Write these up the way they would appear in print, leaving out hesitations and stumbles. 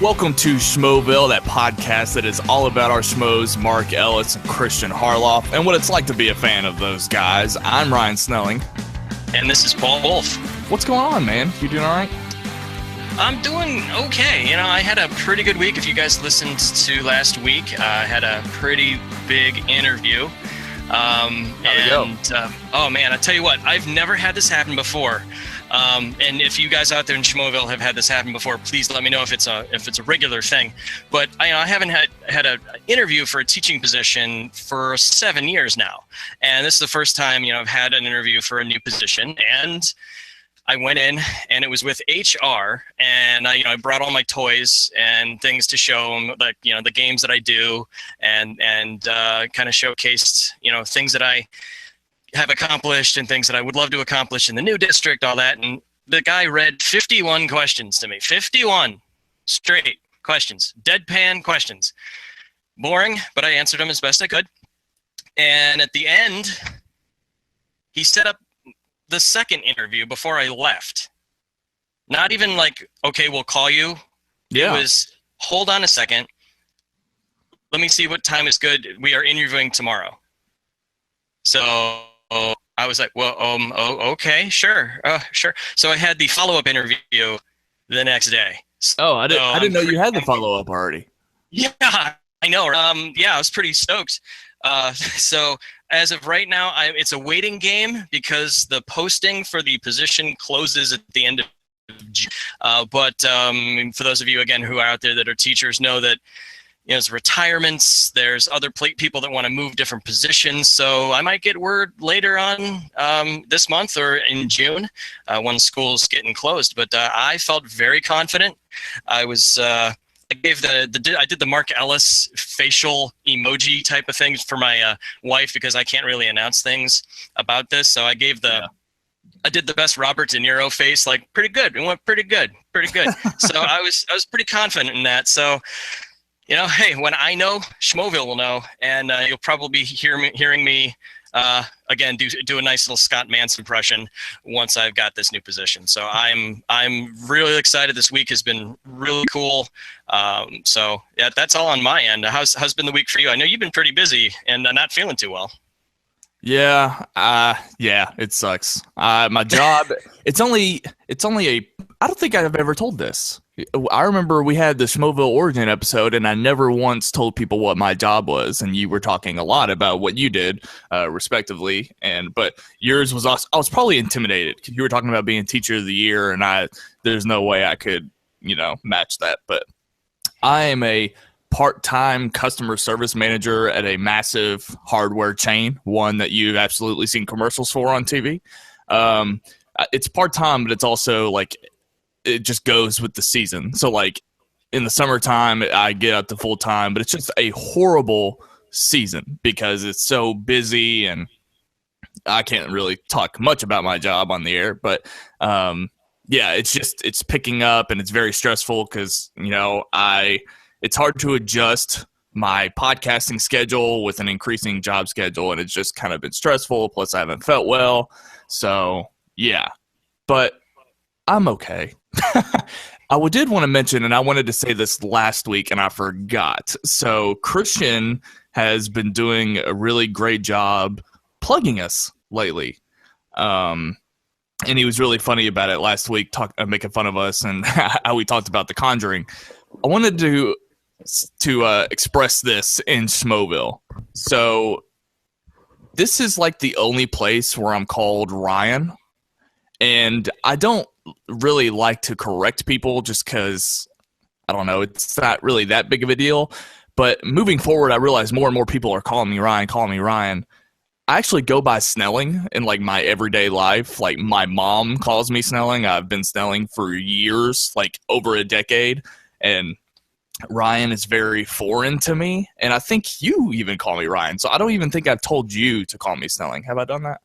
Welcome to Schmoeville, that podcast that is all about our schmoes, Mark Ellis and Christian Harloff, and what it's like to be a fan of those guys. I'm Ryan Snelling. And this is Paul Wolf. What's going on, man? You doing all right? I'm doing okay. You know, I had a pretty good week. If you guys listened to last week, I had a pretty big interview. How'd it go? Oh man, I tell you what, I've never had this happen before. And if you guys out there in Schmoeville have had this happen before, please let me know if it's a regular thing. But I haven't had an interview for a teaching position for 7 years now, and this is the first time I've had an interview for a new position. And I went in, and it was with HR, and I brought all my toys and things to show them, like the games that I do, and kind of showcased things that I have accomplished and things that I would love to accomplish in the new district, all that. And the guy read 51 questions to me, 51 straight questions, deadpan questions, boring, but I answered them as best I could. And at the end, he set up the second interview before I left. Not even like, okay, we'll call you. Yeah. It was, hold on a second. Let me see what time is good. We are interviewing tomorrow. So I was like, well, okay, sure. Sure. So I had the follow-up interview the next day. Oh, I didn't know you had the follow-up already. Yeah, I know. Yeah, I was pretty stoked. So as of right now, it's a waiting game because the posting for the position closes at the end of June. But for those of you, again, who are out there that are teachers, know that there's retirements, there's other people that want to move different positions. So I might get word later on this month or in June when school's getting closed. But I felt very confident. I was I did the Mark Ellis facial emoji type of things for my wife because I can't really announce things about this. So I did the best Robert De Niro face, like pretty good. It went pretty good. So I was pretty confident in that. So, hey, when I know, Schmoeville will know, and you'll probably be hearing me again do a nice little Scott Mance impression once I've got this new position. So I'm really excited. This week has been really cool. So yeah, that's all on my end. How's been the week for you? I know you've been pretty busy and not feeling too well. Yeah, it sucks. My job, it's only I don't think I've ever told this. I remember we had the Schmoeville Origin episode, and I never once told people what my job was, and you were talking a lot about what you did, respectively. But yours was I was probably intimidated. You were talking about being Teacher of the Year, and there's no way I could, match that. But I am a part-time customer service manager at a massive hardware chain, one that you've absolutely seen commercials for on TV. It's part-time, but it's also like it just goes with the season. So like in the summertime, I get up to full time, but it's just a horrible season because it's so busy, and I can't really talk much about my job on the air, but yeah, it's picking up, and it's very stressful because, it's hard to adjust my podcasting schedule with an increasing job schedule, and it's just kind of been stressful. Plus I haven't felt well. So yeah, but I'm okay. I did want to mention, and I wanted to say this last week, and I forgot. So Christian has been doing a really great job plugging us lately. And he was really funny about it last week, making fun of us and how we talked about The Conjuring. I wanted to express this in Schmoeville. So this is like the only place where I'm called Ryan, and I don't really like to correct people just because, I don't know, it's not really that big of a deal. But moving forward, I realize more and more people are calling me Ryan. I actually go by Snelling in like my everyday life. Like my mom calls me Snelling. I've been Snelling for years, like over a decade. And Ryan is very foreign to me. And I think you even call me Ryan. So I don't even think I've told you to call me Snelling. Have I done that?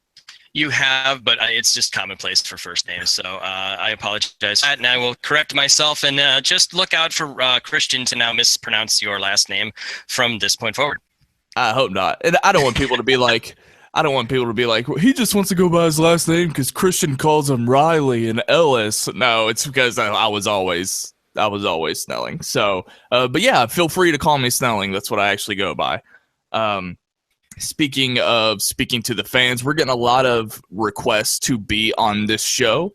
You have, but it's just commonplace for first names, so I apologize for that, and I will correct myself, and just look out for Christian to now mispronounce your last name from this point forward. I hope not. And I don't want people to be like, well, he just wants to go by his last name because Christian calls him Riley and Ellis. No, it's because I was always I was always Snelling. So, but yeah, feel free to call me Snelling. That's what I actually go by. Speaking to the fans, we're getting a lot of requests to be on this show.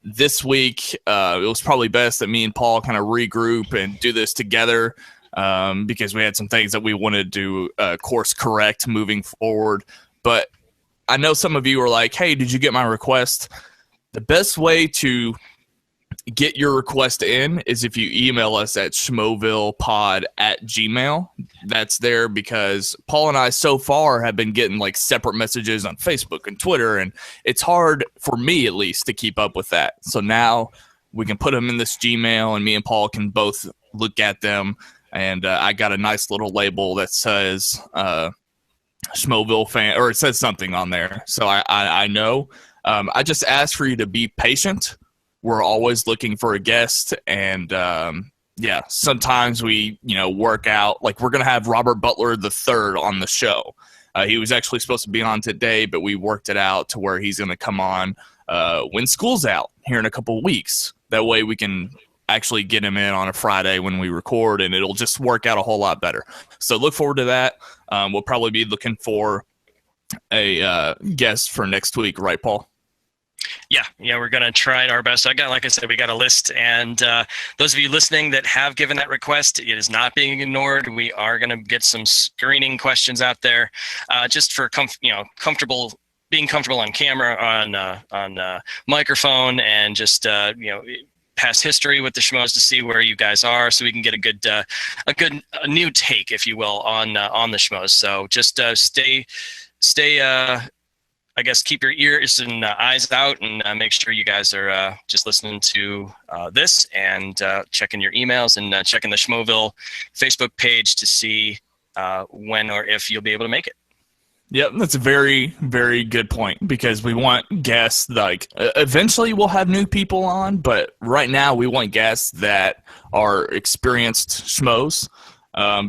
This week, it was probably best that me and Paul kind of regroup and do this together, because we had some things that we wanted to course correct moving forward. But I know some of you are like, hey, did you get my request? The best way to get your request in is if you email us at schmoevillepod@gmail. That's there because Paul and I so far have been getting like separate messages on Facebook and Twitter, and it's hard for me at least to keep up with that. So now we can put them in this Gmail, and me and Paul can both look at them. And I got a nice little label that says Schmoeville fan, or it says something on there. So I know. I just ask for you to be patient. We're always looking for a guest, and yeah, sometimes we work out. Like, we're gonna have Robert Butler III on the show. He was actually supposed to be on today, but we worked it out to where he's gonna come on when school's out here in a couple of weeks. That way we can actually get him in on a Friday when we record, and it'll just work out a whole lot better. So look forward to that. We'll probably be looking for a guest for next week, right, Paul? Yeah, we're going to try our best. Like I said, we got a list, and those of you listening that have given that request, it is not being ignored. We are going to get some screening questions out there, just for being comfortable on camera, on microphone, and just past history with the Schmoes to see where you guys are, so we can get a good new take, if you will, on the Schmoes. So just stay. I guess keep your ears and eyes out, and make sure you guys are just listening to this, and checking your emails, and checking the Schmoeville Facebook page to see when or if you'll be able to make it. Yep, that's a very, very good point, because we want guests, like, eventually we'll have new people on, but right now we want guests that are experienced Schmoes,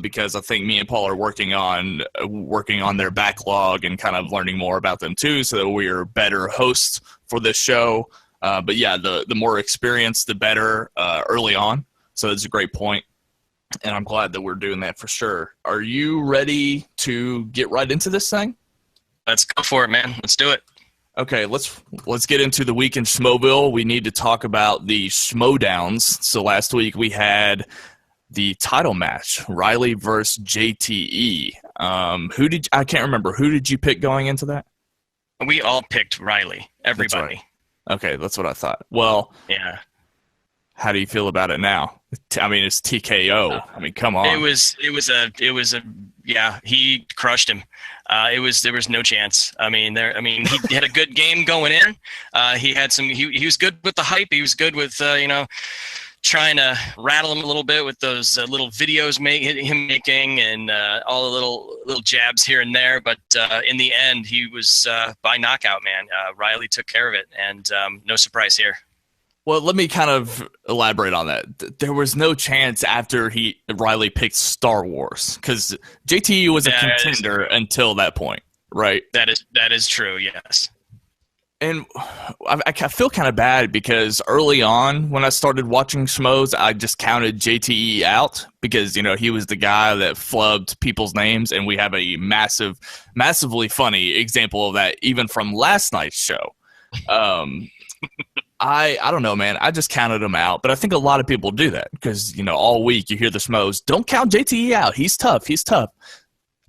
because I think me and Paul are working on their backlog and kind of learning more about them too, so that we are better hosts for this show. But yeah, the more experience, the better early on. So that's a great point, and I'm glad that we're doing that for sure. Are you ready to get right into this thing? Let's go for it, man. Let's do it. Okay, let's get into the week in Schmoeville. We need to talk about the Schmoedowns. So last week we had the title match, Riley versus JTE. I can't remember. Who did you pick going into that? We all picked Riley. Everybody. That's right. Okay, that's what I thought. Well, yeah. How do you feel about it now? I mean, it's TKO. I mean, come on. It was he crushed him. There was no chance. He had a good game going in. He was good with the hype. He was good with trying to rattle him a little bit with those little videos him making, and all the little jabs here and there. But in the end, he was by knockout, man. Riley took care of it, and no surprise here. Well, let me kind of elaborate on that. There was no chance after Riley picked Star Wars, because JTE was a contender until that point, right? That is true, yes. And I feel kind of bad, because early on when I started watching Schmoes, I just counted JTE out, because he was the guy that flubbed people's names, and we have a massively funny example of that even from last night's show. I don't know, man. I just counted him out, but I think a lot of people do that, because all week you hear the Schmoes, don't count JTE out. He's tough.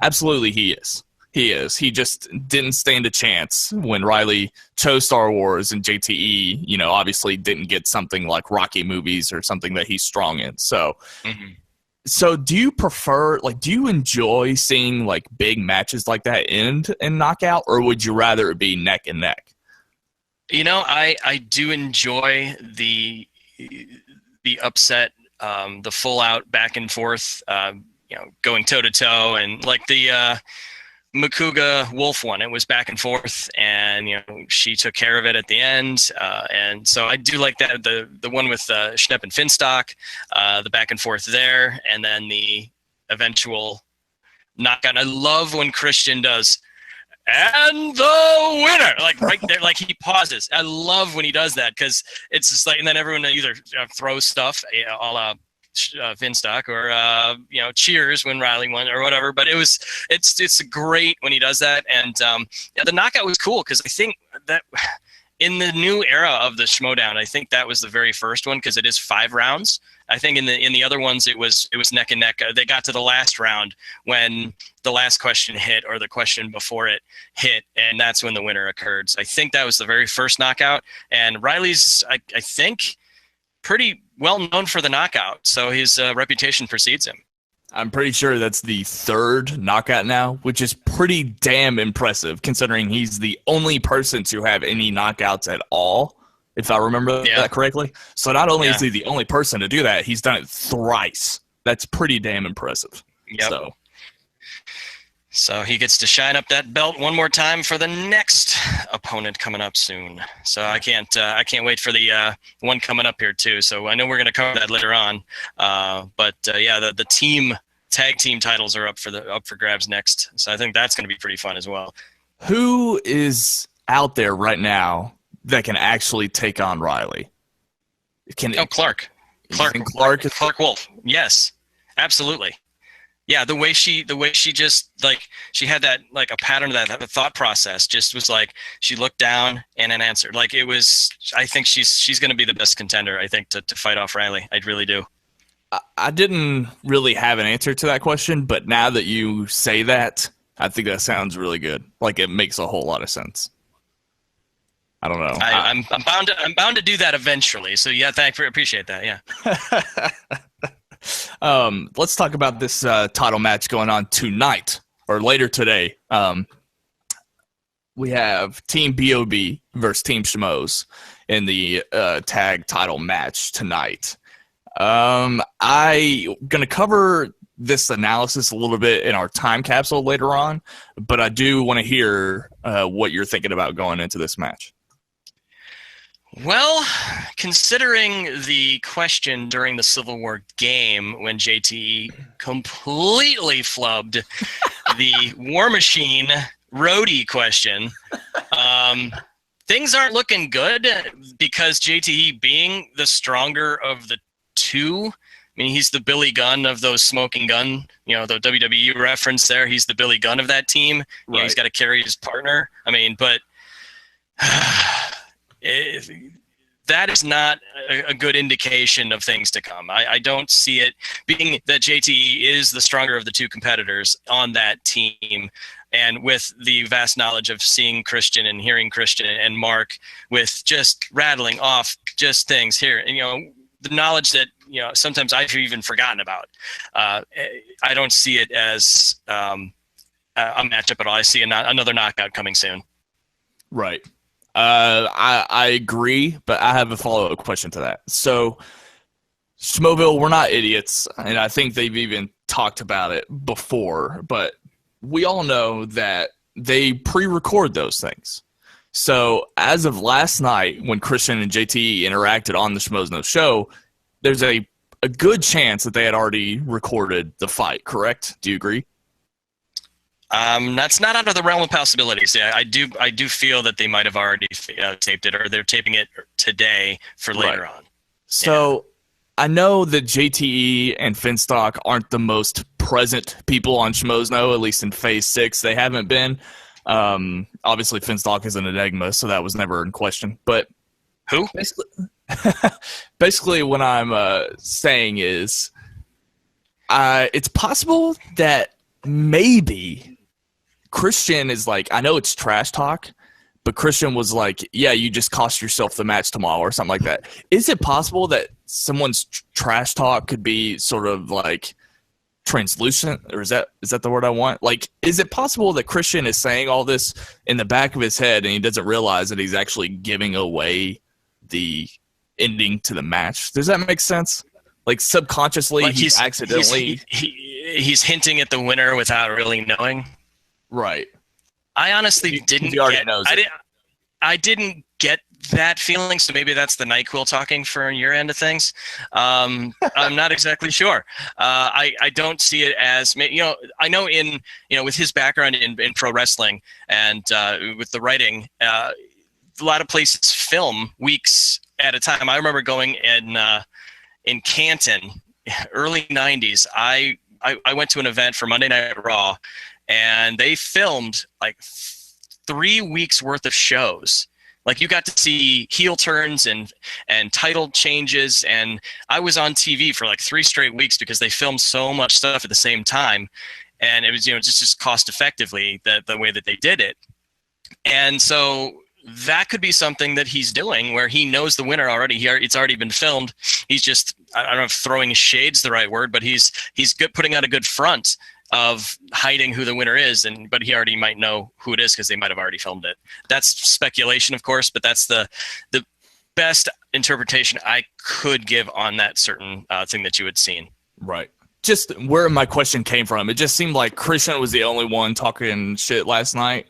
Absolutely, he is. He just didn't stand a chance when Riley chose Star Wars, and JTE, obviously didn't get something like Rocky movies or something that he's strong in. So, So do you prefer, do you enjoy seeing big matches like that end in knockout, or would you rather it be neck and neck? I do enjoy the upset, the full out back and forth, going toe to toe, and the Makuga Wolf one. It was back and forth, and she took care of it at the end, and so I do like that. The one with Schnepp and Finstock, the back and forth there, and then the eventual knockout. I love when Christian does. and the winner, like right there, like he pauses. I love when he does that because it's just like, and then everyone either throws stuff, a la Finstock, or cheers when Riley won or whatever. But it's great when he does that, and the knockout was cool because I think that in the new era of the Schmoedown, I think that was the very first one because it is 5 rounds. I think in the other ones it was neck and neck. They got to the last round when the last question hit or the question before it hit, and that's when the winner occurred. So I think that was the very first knockout. And Riley's, I think, pretty well known for the knockout, so his reputation precedes him. I'm pretty sure that's the 3rd knockout now, which is pretty damn impressive considering he's the only person to have any knockouts at all, if I remember that correctly. So not only is he the only person to do that, he's done it thrice. That's pretty damn impressive. Yep. So he gets to shine up that belt one more time for the next opponent coming up soon. So I can't wait for the one coming up here too. So I know we're going to cover that later on. The tag team titles are up for grabs next. So I think that's going to be pretty fun as well. Who is out there right now that can actually take on Riley? Clark. Clark Wolf. Yes, absolutely. Yeah, the way she just like she had that like a pattern of that the thought process just was like she looked down and then answered. Like it was, I think she's going to be the best contender, I think, to fight off Riley. I really do. I didn't really have an answer to that question, but now that you say that, I think that sounds really good. Like it makes a whole lot of sense. I don't know. I'm bound to do that eventually. So yeah, appreciate that. Yeah. Let's talk about this title match going on tonight or later today. We have Team BOB versus Team Schmoes in the tag title match tonight. I'm gonna cover this analysis a little bit in our time capsule later on, but I do want to hear what you're thinking about going into this match. Well, considering the question during the Civil War game when JTE completely flubbed the War Machine roadie question, things aren't looking good because JTE being the stronger of the two, I mean, he's the Billy Gunn of those smoking gun, the WWE reference there. He's the Billy Gunn of that team. Right. He's got to carry his partner. I mean, but... that is not a good indication of things to come. I don't see it being that JTE is the stronger of the two competitors on that team. And with the vast knowledge of seeing Christian and hearing Christian and Mark with just rattling off just things here, and, the knowledge that, sometimes I've even forgotten about. I don't see it as a matchup at all. I see another knockout coming soon. Right. I agree, but I have a follow-up question to that. So, Schmoeville, we're not idiots, and I think they've even talked about it before, but we all know that they pre-record those things. So, as of last night, when Christian and JT interacted on the Schmoes Know Show, there's a good chance that they had already recorded the fight, correct? Do you agree? That's not out of the realm of possibilities. Yeah, I do feel that they might have already taped it, or they're taping it today for later on. So I know that JTE and Finstock aren't the most present people on Schmoes Know, at least in Phase 6. They haven't been. Obviously, Finstock is an enigma, so that was never in question. But who? Basically what I'm saying is it's possible that maybe Christian is like, I know it's trash talk, but Christian was like, yeah, you just cost yourself the match tomorrow or something like that. Is it possible that someone's trash talk could be sort of like translucent, or is that the word I want? Like, is it possible that Christian is saying all this in the back of his head and he doesn't realize that he's actually giving away the ending to the match? Does that make sense? Like subconsciously, like he's accidentally... He's hinting at the winner without really knowing. Right. I honestly didn't. He already knows. I didn't get that feeling. So maybe that's the NyQuil talking for your end of things. I'm not exactly sure. I don't see it as, I know with his background in pro wrestling and with the writing, a lot of places film weeks at a time. I remember going in Canton, early 90s. I went to an event for Monday Night Raw, and they filmed like 3 weeks worth of shows. Like, you got to see heel turns and title changes, and I was on TV for like 3 straight weeks because they filmed so much stuff at the same time, and it was just cost effectively the way that they did it. And so that could be something that he's doing where he knows the winner already. It's already been filmed. He's just, I don't know if throwing shade's the right word, but he's good, putting out a good front of hiding who the winner is, but he already might know who it is because they might have already filmed it. That's speculation, of course, but that's the best interpretation I could give on that certain thing that you had seen. Right. Just where my question came from, it just seemed like Christian was the only one talking shit last night,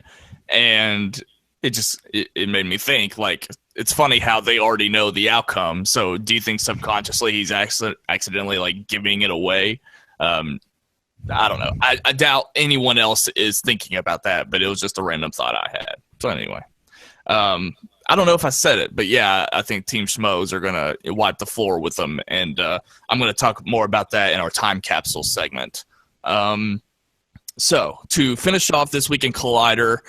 and it made me think, like, it's funny how they already know the outcome. So do you think subconsciously he's accidentally like giving it away? I don't know. I doubt anyone else is thinking about that, but it was just a random thought I had. So anyway, I don't know if I said it, but yeah, I think Team Schmoes are going to wipe the floor with them, and I'm going to talk more about that in our time capsule segment. So to finish off this week in Collider,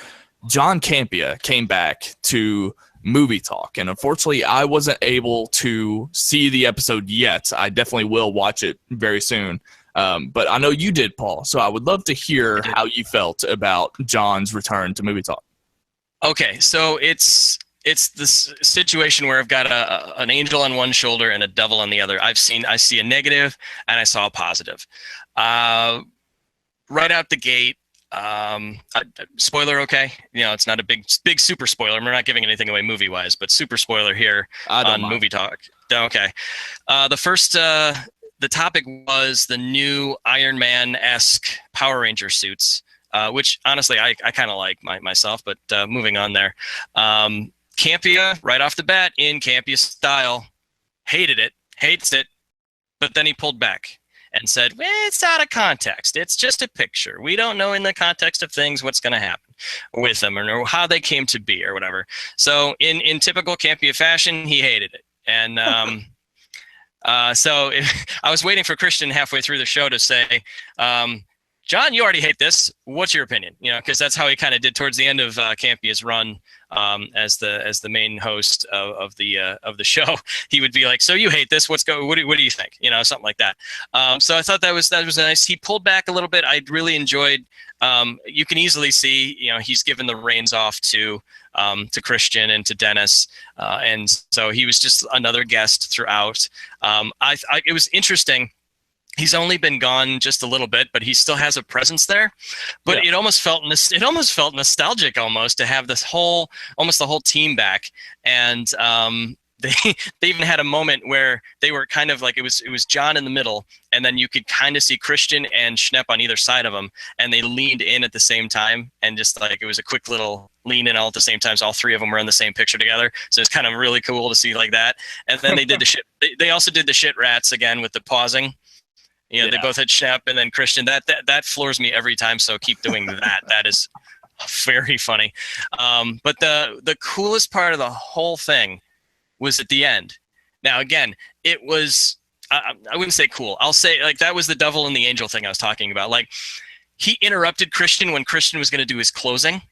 John Campea came back to Movie Talk, and unfortunately I wasn't able to see the episode yet. I definitely will watch it very soon. But I know you did, Paul, so I would love to hear how you felt about John's return to Movie Talk. Okay, so it's this situation where I've got an angel on one shoulder and a devil on the other. I see a negative and I saw a positive. Right out the gate, spoiler, okay? It's not a big super spoiler. We're not giving anything away movie-wise, but super spoiler here on Movie Talk. Okay. The topic was the new Iron Man-esque Power Ranger suits, which honestly I kind of like myself, but moving on there. Campea, right off the bat, in Campea style, hates it, but then he pulled back and said, well, it's out of context. It's just a picture. We don't know in the context of things what's going to happen with them or how they came to be or whatever. So in typical Campea fashion, he hated it. And so I was waiting for Christian halfway through the show to say, John, you already hate this. What's your opinion? Because that's how he kind of did towards the end of Campea's run as the main host of the show. He would be like, "So you hate this? What do you think?" Something like that. So I thought that was nice. He pulled back a little bit. I really enjoyed. You can easily see, he's given the reins off to Christian and to Dennis, and so he was just another guest throughout. It was interesting. He's only been gone just a little bit, but he still has a presence there. But yeah. It almost felt nostalgic almost to have almost the whole team back. And they even had a moment where they were kind of like it was John in the middle, and then you could kind of see Christian and Schnepp on either side of him, and they leaned in at the same time, and just like it was a quick little lean in all at the same time. So all 3 of them were in the same picture together. So it's kind of really cool to see like that. And then they did the shit. They also did the shit rats again with the pausing. They both had Schnepp and then Christian. That floors me every time. So keep doing that. That is very funny. But the coolest part of the whole thing was at the end. Now, again, it was, I wouldn't say cool. I'll say like that was the devil and the angel thing I was talking about. Like he interrupted Christian when Christian was going to do his closing.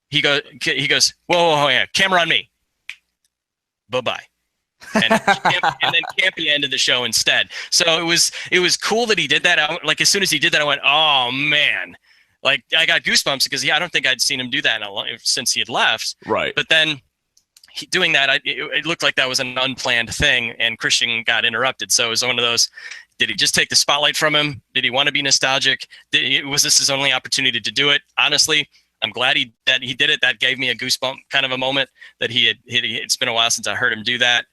He goes, whoa, yeah, camera on me. Bye-bye. And then Campea ended the show instead. So it was cool that he did that. Like as soon as he did that, I went, oh man, like I got goosebumps because I don't think I'd seen him do that since he had left. Right. But then doing that, it looked like that was an unplanned thing, and Christian got interrupted. So it was one of those. Did he just take the spotlight from him? Did he want to be nostalgic? Was this his only opportunity to do it? Honestly, I'm glad that he did it. That gave me a goosebump kind of a moment that it's been a while since I heard him do that.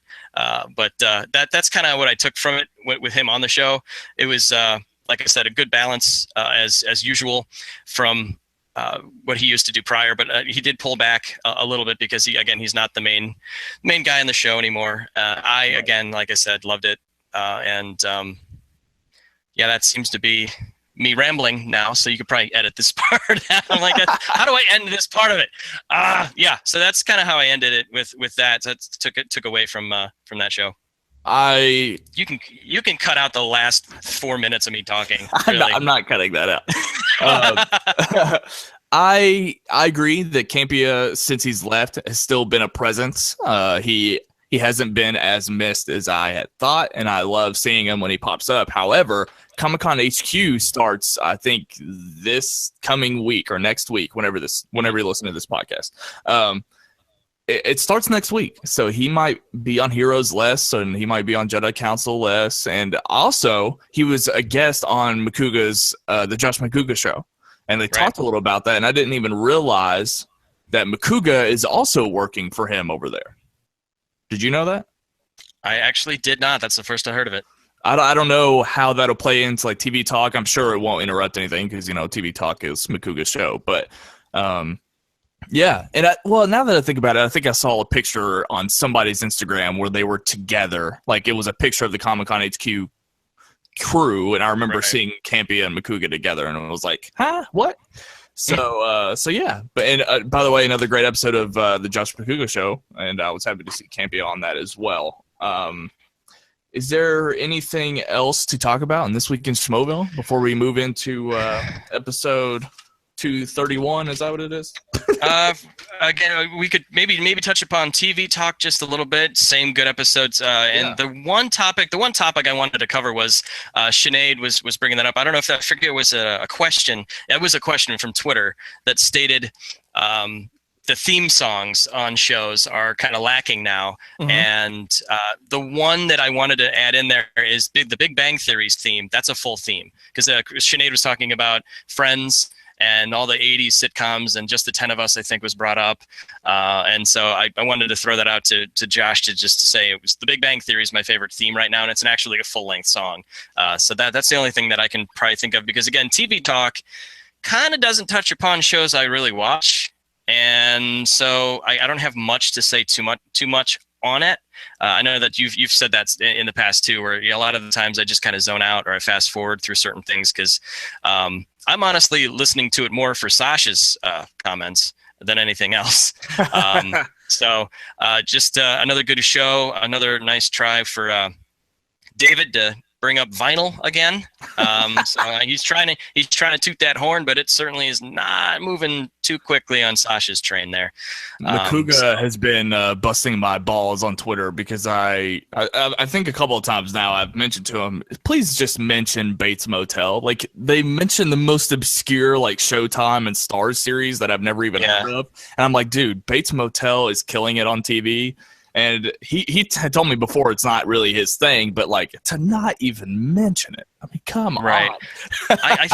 But that's kind of what I took from it with him on the show. It was, like I said, a good balance as usual from what he used to do prior, but he did pull back a little bit because he's not the main guy in the show anymore. Again, like I said, loved it. That seems to be me rambling now, so you could probably edit this part out. I'm like, how do I end this part of it? So that's kind of how I ended it with that. So that took away from that show. You can cut out the last 4 minutes of me talking. Really. I'm not cutting that out. I agree that Campea, since he's left, has still been a presence. He hasn't been as missed as I had thought, and I love seeing him when he pops up. However, Comic-Con HQ starts, I think, this coming week or next week, whenever you listen to this podcast. It starts next week, so he might be on Heroes less, and he might be on Jedi Council less. And also, he was a guest on Makuga's the Josh Makuga show, and they talked a little about that. And I didn't even realize that Makuga is also working for him over there. Did you know that? I actually did not. That's the first I heard of it. I don't know how that'll play into like TV Talk. I'm sure it won't interrupt anything because TV Talk is Makuga's show. But yeah, and now that I think about it, I think I saw a picture on somebody's Instagram where they were together. Like it was a picture of the Comic-Con HQ crew, and I remember seeing Campea and Makuga together, and it was like, huh, what? So yeah. But by the way, another great episode of the Josh Makuga show, and I was happy to see Campea on that as well. Is there anything else to talk about in this week in Schmoeville before we move into episode 231? Is that what it is? Again, we could maybe touch upon TV Talk just a little bit. Same good episodes. And the one topic I wanted to cover was Sinead was bringing that up. I don't know if I forget it was a question. It was a question from Twitter that stated the theme songs on shows are kind of lacking now. Mm-hmm. And the one that I wanted to add in there is the Big Bang Theory's theme. That's a full theme because Sinead was talking about Friends and all the 80s sitcoms, and Just the 10 of Us, I think, was brought up. And so I wanted to throw that out to Josh to say it was the Big Bang Theory is my favorite theme right now, and it's actually a full-length song. So that's the only thing that I can probably think of, because, again, TV Talk kind of doesn't touch upon shows I really watch. And so I don't have much to say too much on it. I know that you've said that in the past too, where a lot of the times I just kind of zone out or I fast forward through certain things because I'm honestly listening to it more for Sasha's comments than anything else. So just another good show, another nice try for David to bring up vinyl again. So he's trying to toot that horn, but it certainly is not moving too quickly on Sasha's train there. Makuga has been busting my balls on Twitter because I think a couple of times now I've mentioned to him, please just mention Bates Motel. Like they mention the most obscure like Showtime and Starz series that I've never even heard of, and I'm like, dude, Bates Motel is killing it on TV. And he told me before it's not really his thing, but like to not even mention it. I mean, come on. I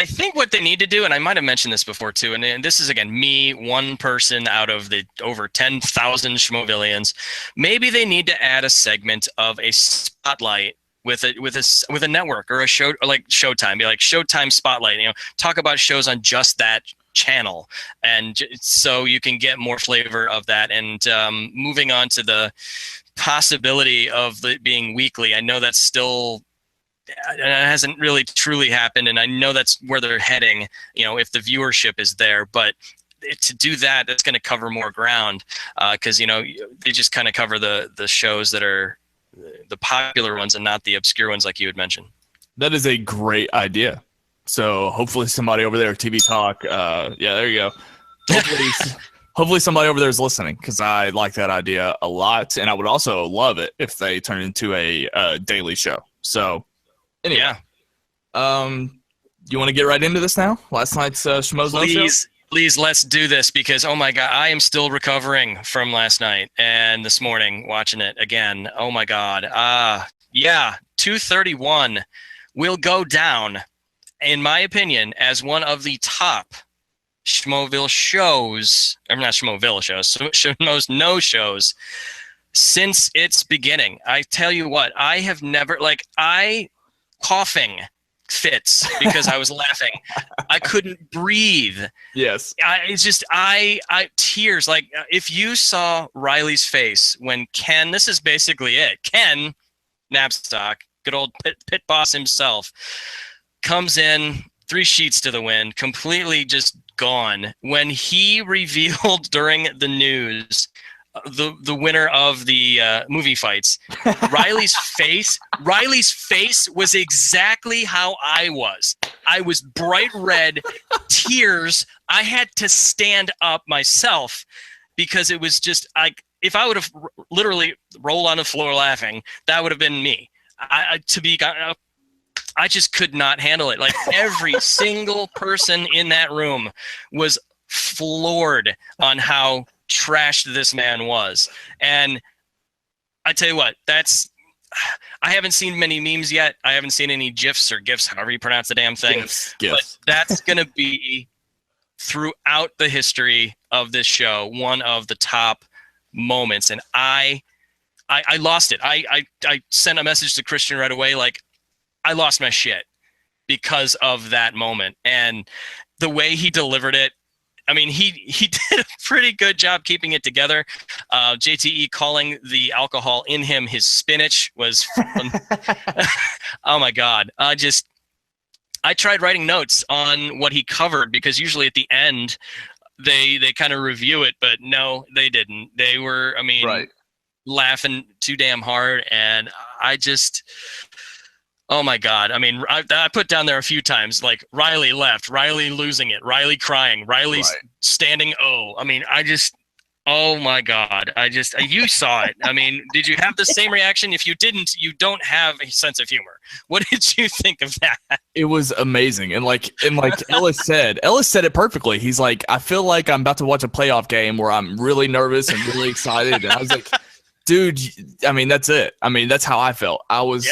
think what they need to do, and I might have mentioned this before too, and this is again me, one person out of the over 10,000 Schmoevillians. Maybe they need to add a segment of a spotlight with a network or a show like Showtime. Be like Showtime Spotlight. Talk about shows on just that channel, and so you can get more flavor of that. And moving on to the possibility of it being weekly, I know that's still it hasn't really truly happened, and I know that's where they're heading, if the viewership is there, but to do that, that's going to cover more ground, because they just kind of cover the shows that are the popular ones and not the obscure ones like you had mentioned. That is a great idea. So hopefully somebody over there at TV Talk, there you go. Hopefully somebody over there is listening, because I like that idea a lot, and I would also love it if they turn it into a daily show. So anyway, you want to get right into this now? Last night's Schmoes Know Show? Please, let's do this, because, oh my God, I am still recovering from last night and this morning watching it again. Oh my God. 231 will go down, in my opinion, as one of the top Schmoeville shows, or not Schmoeville shows, Schmoes Know shows since its beginning. I tell you what, I have never, coughing fits because I was laughing. I couldn't breathe. Yes. I tears. Like if you saw Riley's face when Ken, this is basically it. Ken Napzok, good old pit boss himself, comes in, 3 sheets to the wind, completely just gone. When he revealed during the news the winner of the movie fights, Riley's face was exactly how I was. I was bright red, tears. I had to stand up myself because it was just like, if I would have literally rolled on the floor laughing, that would have been me. I just could not handle it. Like every single person in that room was floored on how trashed this man was. And I tell you what, I haven't seen many memes yet. I haven't seen any GIFs or GIFs, however you pronounce the damn thing. GIFs. But that's going to be, throughout the history of this show, one of the top moments. And I lost it. I sent a message to Christian right away, like, I lost my shit because of that moment. And the way he delivered it, I mean, he did a pretty good job keeping it together. JTE calling the alcohol in him his spinach was fun. Oh my God. I tried writing notes on what he covered, because usually at the end they kind of review it, but no, they didn't. They were, Right. laughing too damn hard. And oh my God. I mean, I put down there a few times, like Riley left, Riley losing it, Riley crying, Riley standing O. I mean, oh my God. You saw it. I mean, did you have the same reaction? If you didn't, you don't have a sense of humor. What did you think of that? It was amazing. And like Ellis said it perfectly. He's like, I feel like I'm about to watch a playoff game where I'm really nervous and really excited. And I was like, dude, I mean, that's it. I mean, that's how I felt. I was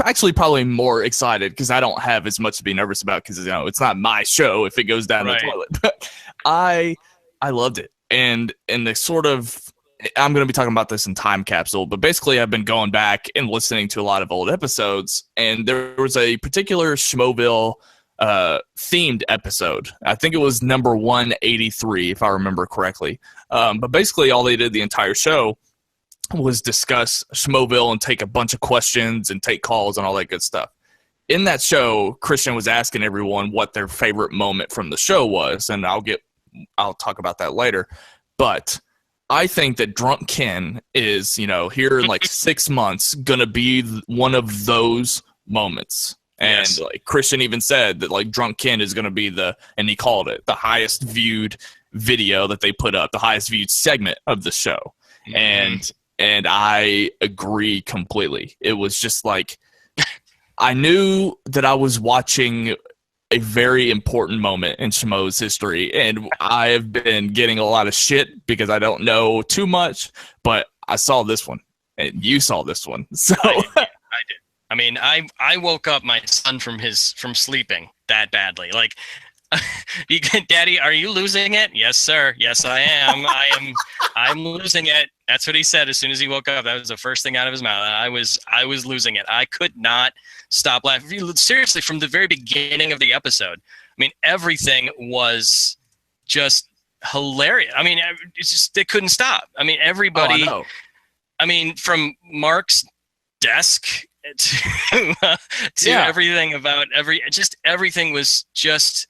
actually probably more excited because I don't have as much to be nervous about, because, it's not my show if it goes down the toilet. But I loved it. And the sort of, I'm going to be talking about this in Time Capsule, but basically I've been going back and listening to a lot of old episodes, and there was a particular Schmoeville themed episode. I think it was number 183, if I remember correctly. But basically all they did the entire show was discuss Schmoeville and take a bunch of questions and take calls and all that good stuff. In that show, Christian was asking everyone what their favorite moment from the show was, and I'll talk about that later. But I think that Drunk Ken is, here in like 6 months, gonna be one of those moments. And like Christian even said that like Drunk Ken is gonna be and he called it the highest viewed video that they put up, the highest viewed segment of the show. Mm-hmm. And I agree completely. It was just like, I knew that I was watching a very important moment in Schmoes history, and I have been getting a lot of shit because I don't know too much, but I saw this one, and you saw this one. So I did. I mean, I woke up my son from sleeping that badly. Like, Daddy, are you losing it? Yes, sir. Yes, I am. I'm losing it. That's what he said as soon as he woke up. That was the first thing out of his mouth. I was losing it. I could not stop laughing. Seriously, from the very beginning of the episode. I mean, everything was just hilarious. I mean, it's just, they couldn't stop. I mean, everybody. Oh, I mean, from Mark's desk to everything about everything was just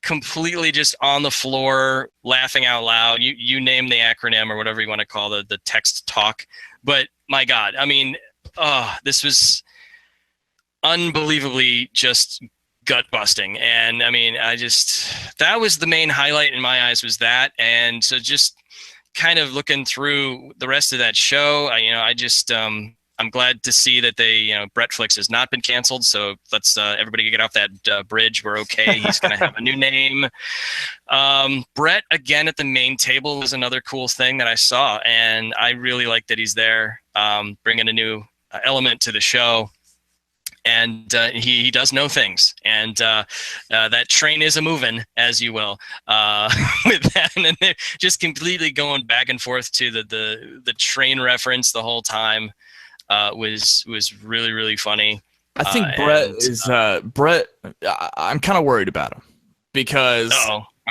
completely just on the floor, laughing out loud. You name the acronym or whatever you want to call the text talk. But my God, I mean, this was unbelievably just gut busting. And I mean, that was the main highlight in my eyes, was that. And so just kind of looking through the rest of that show, I'm glad to see that Bretflix has not been canceled. So let's everybody get off that bridge. We're okay. He's going to have a new name. Brett again at the main table was another cool thing that I saw, and I really like that he's there, bringing a new element to the show. And he does know things, and that train is a moving, as you will, with that. And then they're just completely going back and forth to the train reference the whole time. Was really, really funny. I think Brett. I'm kind of worried about him because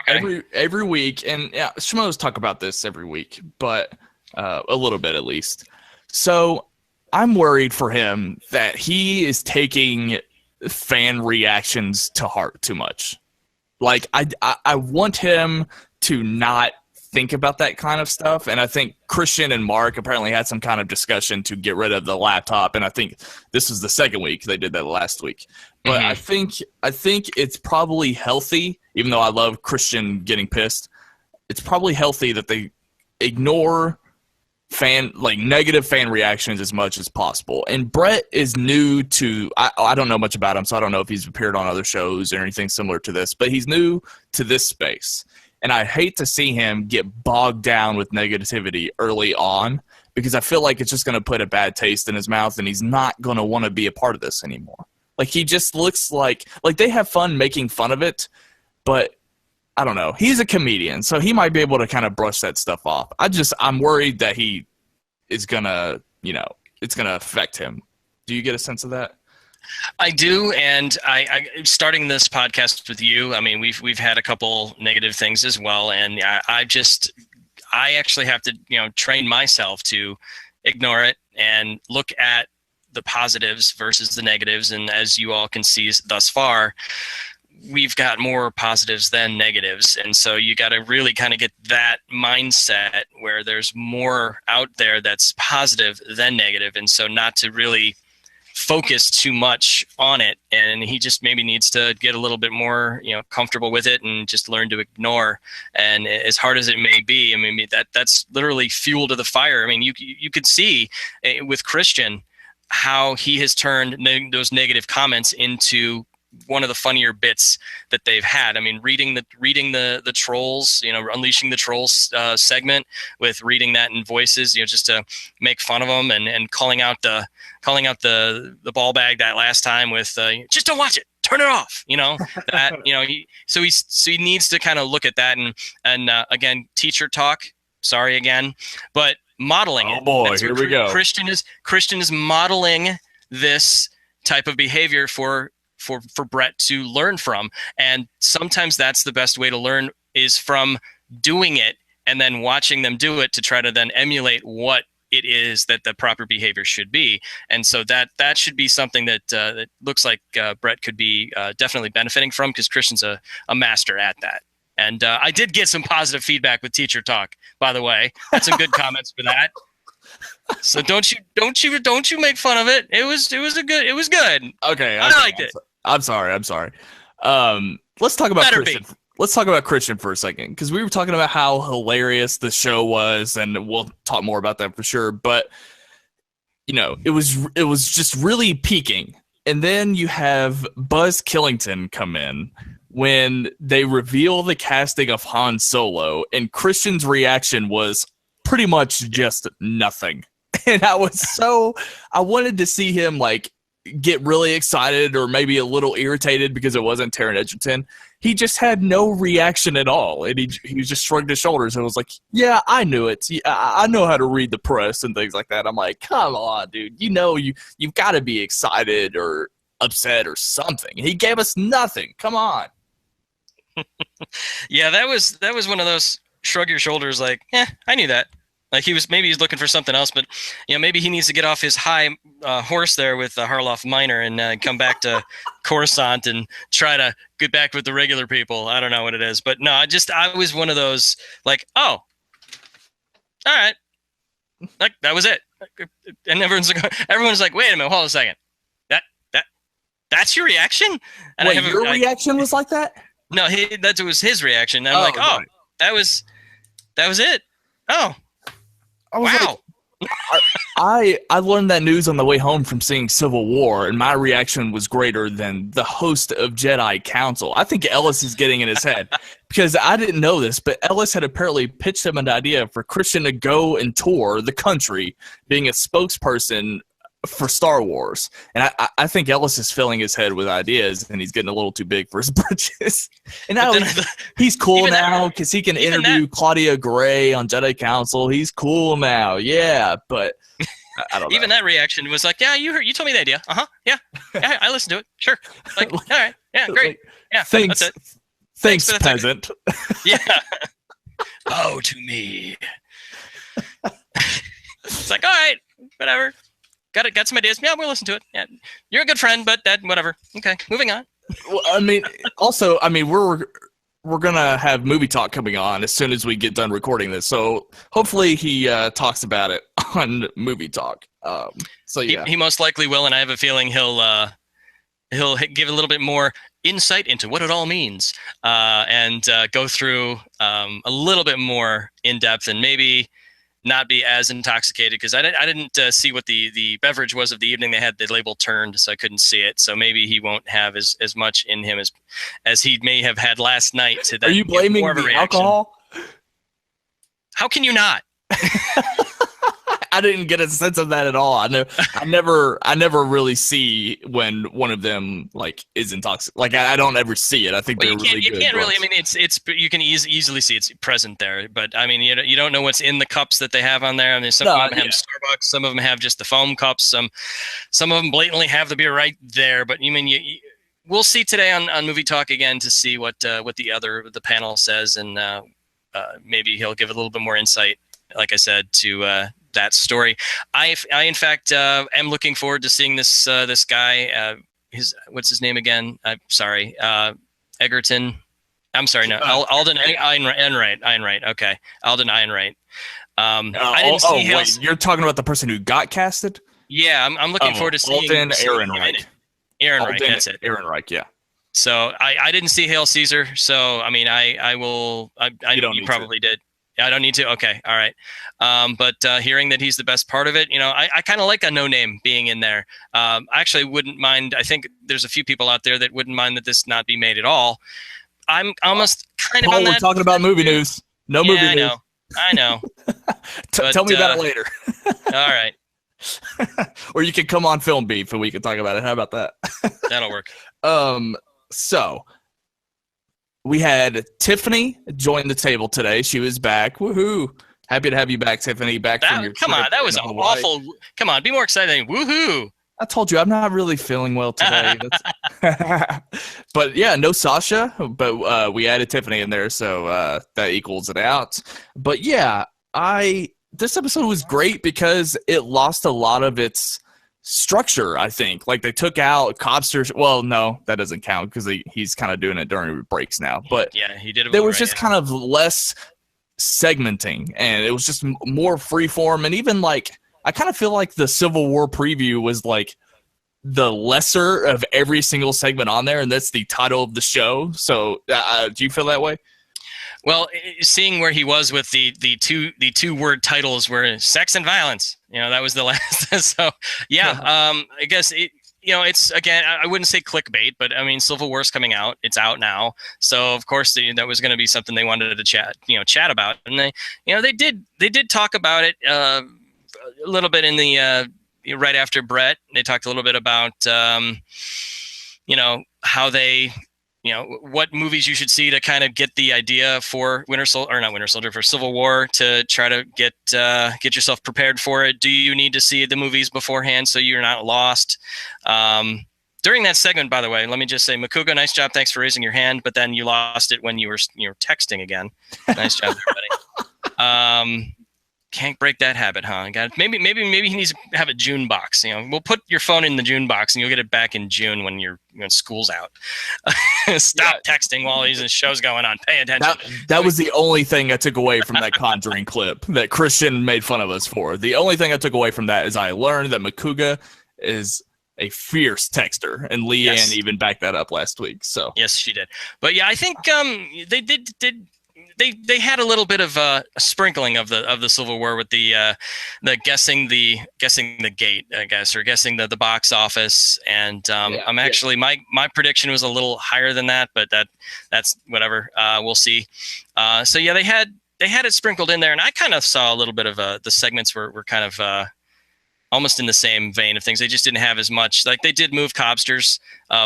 every week, and yeah, Schmoes talk about this every week, but a little bit at least. So I'm worried for him that he is taking fan reactions to heart too much. Like I want him to not think about that kind of stuff, and I think Christian and Mark apparently had some kind of discussion to get rid of the laptop, and I think this was the second week. They did that last week. But I think it's probably healthy, even though I love Christian getting pissed. It's probably healthy that they ignore negative fan reactions as much as possible. And Brett is new to I don't know much about him, so I don't know if he's appeared on other shows or anything similar to this, but he's new to this space. And I hate to see him get bogged down with negativity early on, because I feel like it's just going to put a bad taste in his mouth, and he's not going to want to be a part of this anymore. Like, he just looks like they have fun making fun of it, but I don't know. He's a comedian, so he might be able to kind of brush that stuff off. I'm worried that he is going to, it's going to affect him. Do you get a sense of that? I do, and I starting this podcast with you. I mean, we've had a couple negative things as well, and I actually have to train myself to ignore it and look at the positives versus the negatives. And as you all can see thus far, we've got more positives than negatives, and so you got to really kind of get that mindset where there's more out there that's positive than negative, and so not to really focus too much on it, and he just maybe needs to get a little bit more comfortable with it and just learn to ignore. And as hard as it may be, I mean, that's literally fuel to the fire. I mean, you could see with Christian how he has turned those negative comments into one of the funnier bits that they've had. I mean, reading the trolls, unleashing the trolls segment with reading that in voices, just to make fun of them, and calling out the ball bag that last time with just don't watch it, turn it off. So he needs to kind of look at that and again, teacher talk. Sorry again, but modeling it. Oh boy, here we go. Christian is modeling this type of behavior for Brett to learn from. And sometimes that's the best way to learn, is from doing it and then watching them do it to try to then emulate what it is that the proper behavior should be. And so that should be something that looks like Brett could be definitely benefiting from, because Christian's a master at that. And I did get some positive feedback with Teacher Talk, by the way. Had some good comments for that. So don't you make fun of it. It was good. Okay, I liked it. I'm sorry. Let's talk about Christian. Let's talk about Christian for a second, because we were talking about how hilarious the show was, and we'll talk more about that for sure. But it was just really peaking, and then you have Buzz Killington come in when they reveal the casting of Han Solo, and Christian's reaction was pretty much just nothing. And I wanted to see him get really excited or maybe a little irritated because it wasn't Taron Egerton. He just had no reaction at all, and he just shrugged his shoulders and was like, yeah, I knew it. I know how to read the press and things like that. I'm like, come on, dude. You've got to be excited or upset or something. He gave us nothing. Come on. Yeah, that was one of those shrug your shoulders, like, I knew that. Like, maybe he's looking for something else, but maybe he needs to get off his high horse there with Harloff Minor and come back to Coruscant and try to get back with the regular people. I don't know what it is, but no, I was one of those, like, oh, all right, like that was it, and everyone's like, wait a minute, hold on a second, that's your reaction? And wait, your reaction was like that? No, that was his reaction. I'm like, oh, that was it. Oh. Wow. Like, I learned that news on the way home from seeing Civil War, and my reaction was greater than the host of Jedi Council. I think Ellis is getting in his head, because I didn't know this, but Ellis had apparently pitched him an idea for Christian to go and tour the country being a spokesperson for Star Wars. And I think Ellis is filling his head with ideas, and he's getting a little too big for his britches. And now he's cool now because he can interview Claudia Gray on Jedi Council. He's cool now, yeah. But I don't know. Even that reaction was like, yeah, you told me the idea. Yeah, I listened to it. Sure. Like, all right, yeah, great. Yeah, thanks. that's it. Thanks, peasant. Yeah. Bow to me. It's like, all right, whatever. Got some ideas. Yeah, we'll listen to it. Yeah, you're a good friend, but that whatever. Okay, moving on. Well, I mean, also, I mean, we're gonna have movie talk coming on as soon as we get done recording this. So hopefully he talks about it on movie talk. So yeah, he most likely will, and I have a feeling he'll give a little bit more insight into what it all means, and go through a little bit more in depth, and maybe not be as intoxicated, because I didn't see what the beverage was of the evening. They had the label turned, so I couldn't see it. So maybe he won't have as much in him as he may have had last night. To then are you blaming the alcohol? How can you not? I didn't get a sense of that at all. I never really see when one of them like is intoxicated. Like I don't ever see it. I think they're really good. You can't really. I mean, it's you can easily see it's present there. But I mean, you don't know what's in the cups that they have on there. I mean, some of them have Starbucks. Some of them have just the foam cups. Some of them blatantly have the beer right there. But you mean we'll see today on Movie Talk again to see what the panel says, and maybe he'll give a little bit more insight. Like I said, to that story. I in fact am looking forward to seeing this guy. What's his name again? I'm sorry, Egerton. I'm sorry, no, Alden Ehrenreich. Okay, Alden Ehrenreich. I didn't see wait, you're talking about the person who got casted? Yeah, I'm looking forward to seeing Alden Ehrenreich. Ehrenreich, that's it. Ehrenreich, yeah. So I didn't see Hail Caesar, so I mean I will. You probably did. I don't need to. Okay. All right. But hearing that he's the best part of it, I kind of like a no name being in there. I actually wouldn't mind. I think there's a few people out there that wouldn't mind that this not be made at all. I'm almost kind of on that. We're talking about movie news. No movie news. I know. Tell me about it later. All right. Or you can come on Film Beef and we can talk about it. How about that? That'll work. So we had Tiffany join the table today. She was back. Woohoo! Happy to have you back, Tiffany. Back from your come on, that was awful. Come on, be more excited. Woohoo! I told you I'm not really feeling well today. But yeah, no Sasha. But we added Tiffany in there, so that equals it out. But yeah, this episode was great because it lost a lot of its structure, I think. Like they took out Cobster's. Well, no, that doesn't count because he's kind of doing it during breaks now. But yeah, he did. There was just kind of less segmenting, and it was just more freeform. And even like I kind of feel like the Civil War preview was like the lesser of every single segment on there, and that's the title of the show. So, do you feel that way? Well, seeing where he was with the two word titles were sex and violence, that was the last. So yeah, I guess it's again, I wouldn't say clickbait, but I mean, Civil War's coming out. It's out now. So of course that was going to be something they wanted to chat about. And they did talk about it a little bit in the right after Brett. They talked a little bit about how they, what movies you should see to kind of get the idea for for Civil War, to try to get yourself prepared for it. Do you need to see the movies beforehand so you're not lost? During that segment, by the way, let me just say, Makuga, nice job. Thanks for raising your hand, but then you lost it when you were texting again. Nice job, everybody. Can't break that habit, huh? Maybe he needs to have a June box. We'll put your phone in the June box, and you'll get it back in June when school's out. Stop texting while the show's going on. Pay attention. That was the only thing I took away from that Conjuring clip that Christian made fun of us for. The only thing I took away from that is I learned that Makuga is a fierce texter, and Leanne even backed that up last week. So yes, she did. But yeah, I think they did. They had a little bit of a sprinkling of the Civil War with the guessing the gate, I guess, or guessing the box office. And I'm actually my prediction was a little higher than that, but that's whatever. We'll see. So yeah, they had it sprinkled in there, and I kind of saw a little bit of the segments were kind of almost in the same vein of things. They just didn't have as much. Like they did move Cobster's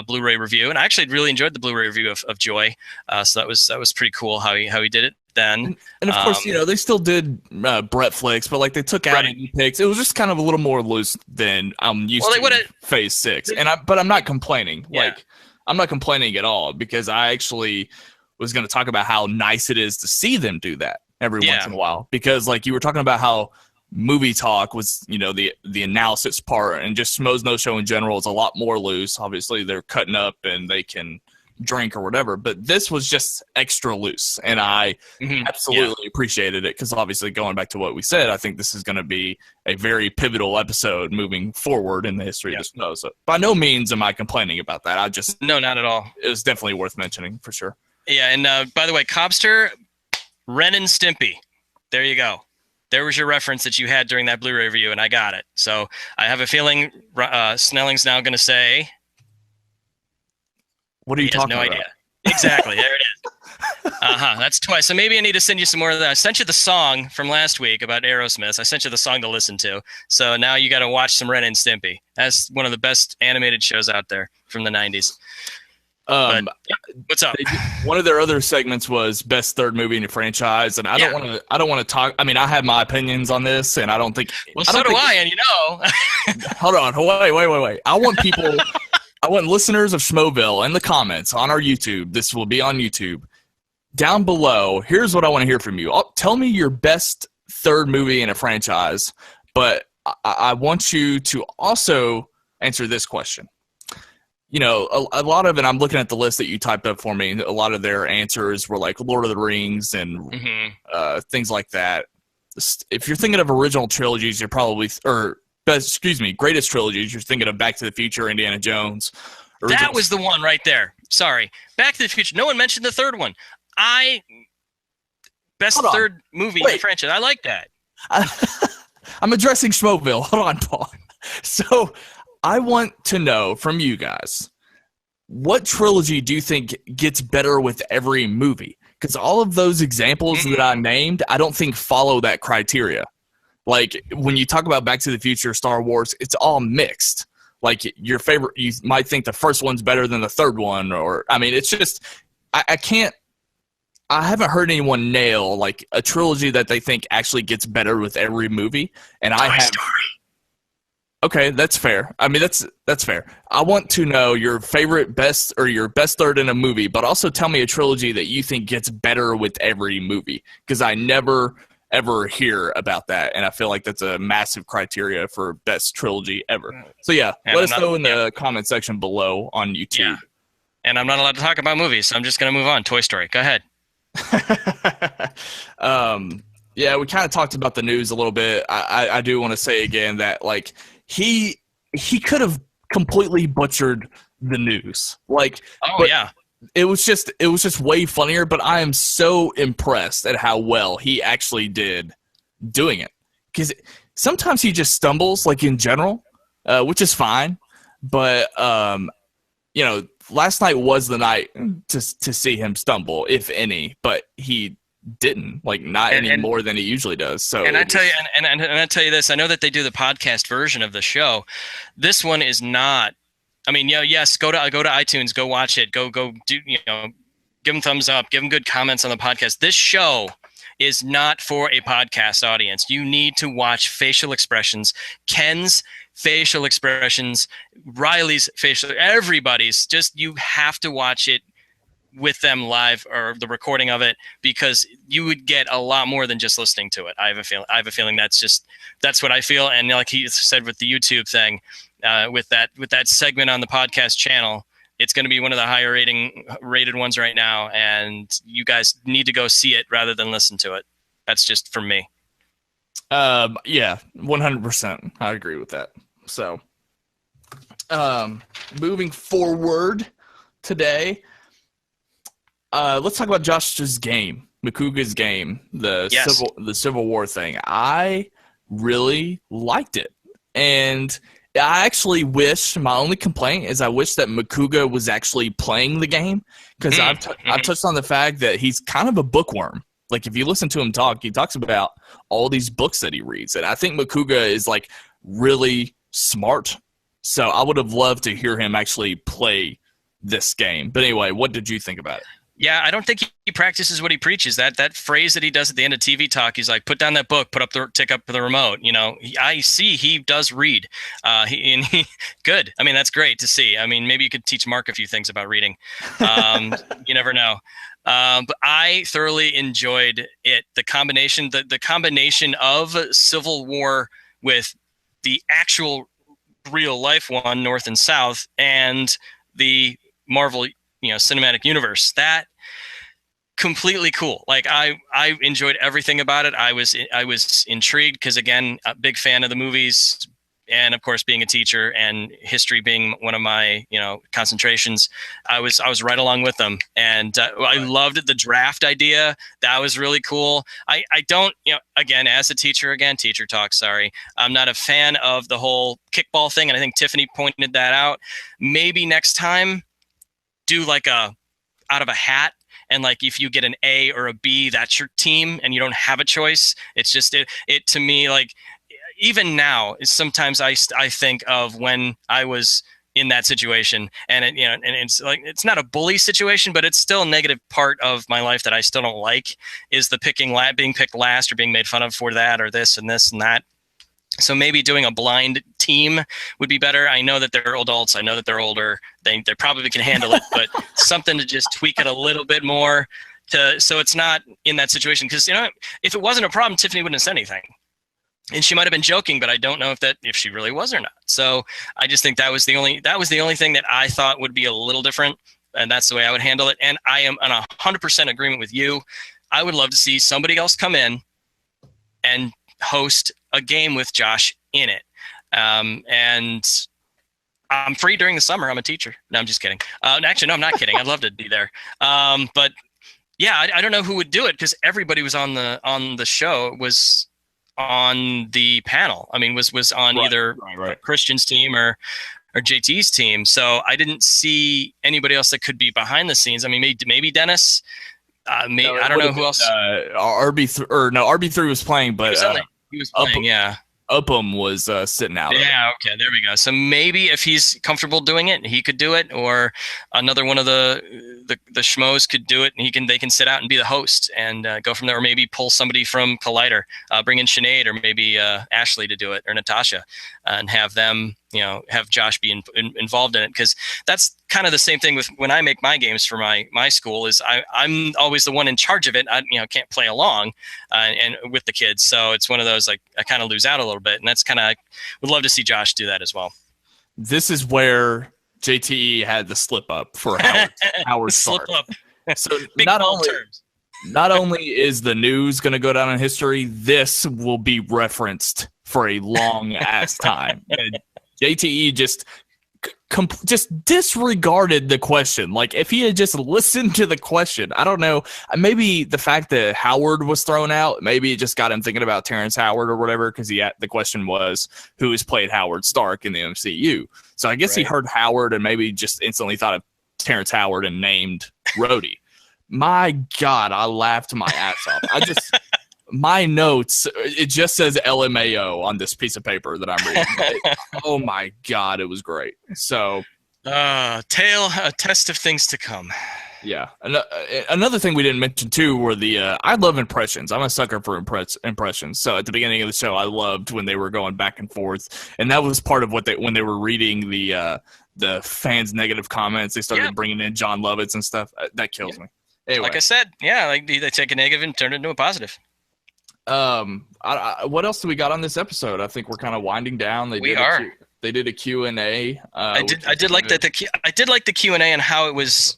Blu-ray review, and I actually really enjoyed the Blu-ray review of Joy. So that was pretty cool how he did it then. And of course, they still did Brett flicks, but like they took out any picks. It was just kind of a little more loose than I'm used to Phase 6. But I'm not complaining. Yeah. Like I'm not complaining at all, because I actually was going to talk about how nice it is to see them do that every once in a while, because like you were talking about how movie talk was, the analysis part, and just Schmoes Know Show in general is a lot more loose. Obviously they're cutting up and they can drink or whatever, but this was just extra loose, and I absolutely appreciated it, because obviously going back to what we said, I think this is going to be a very pivotal episode moving forward in the history of the Schmoes. So by no means am I complaining about that. No, not at all. It was definitely worth mentioning for sure. Yeah, and by the way, Cobster, Ren and Stimpy, there you go. There was your reference that you had during that Blu-ray review, and I got it. So I have a feeling Snelling's now going to say, what are you talking about? No idea. Exactly. There it is. That's twice. So maybe I need to send you some more of that. I sent you the song from last week about Aerosmith. I sent you the song to listen to. So now you got to watch some Ren and Stimpy. That's one of the best animated shows out there from the 90s. What's up? One of their other segments was best third movie in a franchise, and I don't want to talk. I mean, I have my opinions on this, and I don't think. Well, so do I, and Hold on, wait. I want listeners of Schmoeville in the comments on our YouTube. This will be on YouTube. Down below, here's what I want to hear from you. Tell me your best third movie in a franchise, but I want you to also answer this question. A lot of it, I'm looking at the list that you typed up for me, a lot of their answers were like Lord of the Rings and things like that. If you're thinking of original trilogies, you're probably, greatest trilogies, you're thinking of Back to the Future, Indiana Jones. That was the one right there. Sorry. Back to the Future. No one mentioned the third one. Best third movie in the franchise. I like that. I'm addressing Schmoeville. Hold on, Paul. So I want to know from you guys, what trilogy do you think gets better with every movie? Because all of those examples that I named, I don't think follow that criteria. Like, when you talk about Back to the Future, Star Wars, it's all mixed. Like, your favorite, you might think the first one's better than the third one, or, I mean, it's just, I haven't heard anyone nail, like, a trilogy that they think actually gets better with every movie, and I have. Story. Okay, that's fair. I mean, that's fair. I want to know your favorite best third in a movie, but also tell me a trilogy that you think gets better with every movie, because I never ever hear about that, and I feel like that's a massive criteria for best trilogy ever. So let us know in the comment section below on YouTube. Yeah. And I'm not allowed to talk about movies, so I'm just going to move on. Toy Story. Go ahead. Yeah, we kind of talked about the news a little bit. I do want to say again that like he could have completely butchered the news. Like, it was just way funnier. But I am so impressed at how well he actually did doing it, because sometimes he just stumbles, like in general, which is fine. But last night was the night to see him stumble, if any. But he didn't, like, not any more than he usually does. So, and I tell you this, I know that they do the podcast version of the show. This one is not. I mean, yes, go to iTunes, go watch it, go do, give them thumbs up, give them good comments on the podcast. This show is not for a podcast audience. You need to watch facial expressions, Ken's facial expressions, Riley's facial, everybody's. Just, you have to watch it with them live, or the recording of it, because you would get a lot more than just listening to it. I have a feeling that's what I feel. And like he said with the YouTube thing, with that segment on the podcast channel, it's going to be one of the higher rated ones right now, and you guys need to go see it rather than listen to it. That's just for me. Yeah, 100%. I agree with that. So, moving forward today, let's talk about Josh's game, Makuga's game, the Civil War thing. I really liked it, and I actually wish, my only complaint is I wish that Makuga was actually playing the game, because I've touched on the fact that he's kind of a bookworm. Like, if you listen to him talk, he talks about all these books that he reads, and I think Makuga is like really smart. So I would have loved to hear him actually play this game. But anyway, what did you think about it? Yeah, I don't think he practices what he preaches. That phrase that he does at the end of TV talk, he's like, "Put down that book, take up the remote." You know, I see he does read. Good. I mean, that's great to see. I mean, maybe you could teach Mark a few things about reading. You never know. But I thoroughly enjoyed it. The combination of Civil War with the actual real life one, North and South, and the Marvel, cinematic universe. That completely cool. Like I enjoyed everything about it. I was intrigued because, again, a big fan of the movies, and of course being a teacher and history being one of my concentrations, I was right along with them. And I loved the draft idea. That was really cool. I don't, again, as a teacher, teacher talk, sorry, I'm not a fan of the whole kickball thing, and I think Tiffany pointed that out. Maybe next time do like a out of a hat, and like if you get an A or a B, that's your team and you don't have a choice. It's just it to me, like, even now, sometimes I think of when I was in that situation, and and it's like, it's not a bully situation, but it's still a negative part of my life that I still don't like, is the being picked last or being made fun of for that, or this and this and that. So maybe doing a blind team would be better. I know that they're adults. I know that they're older. They probably can handle it, but something to just tweak it a little bit more so it's not in that situation. Because, if it wasn't a problem, Tiffany wouldn't have said anything. And she might have been joking, but I don't know if she really was or not. So I just think that was the only thing that I thought would be a little different, and that's the way I would handle it. And I am in 100% agreement with you. I would love to see somebody else come in and host a game with Josh in it. And I'm free during the summer. I'm a teacher. No, I'm just kidding. Actually, no, I'm not kidding. I'd love to be there. But yeah, I don't know who would do it, because everybody was on the show was on the panel. I mean, was on either Christian's team or JT's team. So I didn't see anybody else that could be behind the scenes. I mean, maybe Dennis. I don't know who else. RB3 was playing, but he was playing. Yeah. Upham was sitting out. Yeah, okay, there we go. So maybe if he's comfortable doing it, he could do it, or another one of the Schmoes could do it, and they can sit out and be the host and go from there, or maybe pull somebody from Collider, bring in Sinead, or maybe Ashley to do it, or Natasha, and have them, have Josh be involved in it, because that's kind of the same thing with when I make my games for my school. Is I'm always the one in charge of it. I can't play along and with the kids, so it's one of those, like, I kind of lose out a little bit, and that's kind of, I would love to see Josh do that as well. This is where JTE had the slip up for Howard Stark. Slip up. So not only is the news going to go down in history, this will be referenced for a long ass time. And JTE just disregarded the question. Like, if he had just listened to the question, I don't know, maybe the fact that Howard was thrown out, maybe it just got him thinking about Terrence Howard or whatever, because the question was, who has played Howard Stark in the MCU? So I guess he heard Howard and maybe just instantly thought of Terrence Howard and named Rhodey. My God, I laughed my ass off. My notes, it just says LMAO on this piece of paper that I'm reading. Oh my God, it was great. So, a test of things to come. Yeah. Another thing we didn't mention too were I love impressions. I'm a sucker for impressions. So at the beginning of the show, I loved when they were going back and forth, and that was part of when they were reading the fans' negative comments. They started bringing in John Lovitz and stuff. That kills me. Anyway. Like I said, like they take a negative and turn it into a positive. What else do we got on this episode? I think we're kind of winding down. They did a Q&A. I did like the Q&A and how it was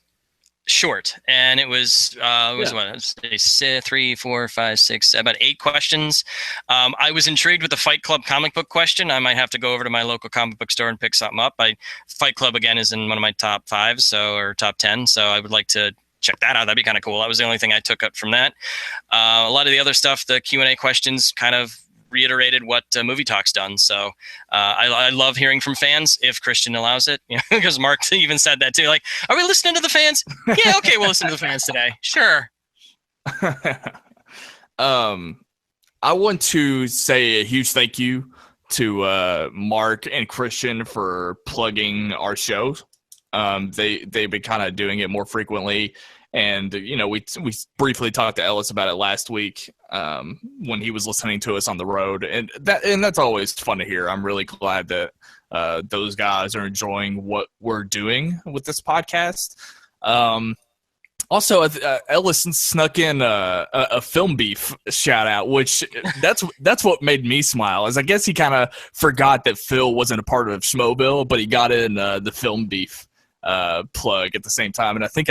short, and it was what, 3, 4, 5, 6, about 8 questions. I was intrigued with the Fight Club comic book question. I might have to go over to my local comic book store and pick something up. Fight Club again is in one of my top 5, or top 10, so I would like to check that out. That'd be kind of cool. That was the only thing I took up from that. A lot of the other stuff, the Q&A questions, kind of reiterated what Movie Talk's done. So I love hearing from fans if Christian allows it, because Mark even said that too. Like, are we listening to the fans? Yeah, okay, we'll listen to the fans today. Sure. I want to say a huge thank you to Mark and Christian for plugging our show. They've been kind of doing it more frequently. And, we briefly talked to Ellis about it last week when he was listening to us on the road. And that's always fun to hear. I'm really glad that those guys are enjoying what we're doing with this podcast. Also, Ellis snuck in a film beef shout out, which that's what made me smile. Is I guess he kind of forgot that Phil wasn't a part of Schmoeville, but he got in the film beef plug at the same time. And I think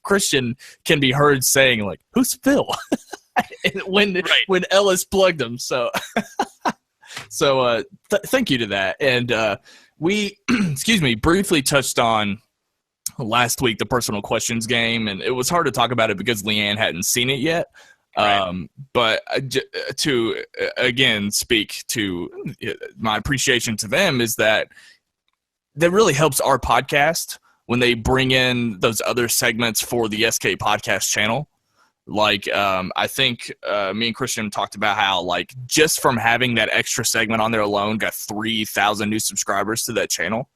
Christian can be heard saying like, "Who's Phil?" when Ellis plugged him. So thank you to that. And we briefly touched on last week the personal questions game, and it was hard to talk about it because Leanne hadn't seen it yet. Right. But to again speak to my appreciation to them is that really helps our podcast when they bring in those other segments for the SK podcast channel. Like I think me and Christian talked about how like just from having that extra segment on there alone got 3,000 new subscribers to that channel.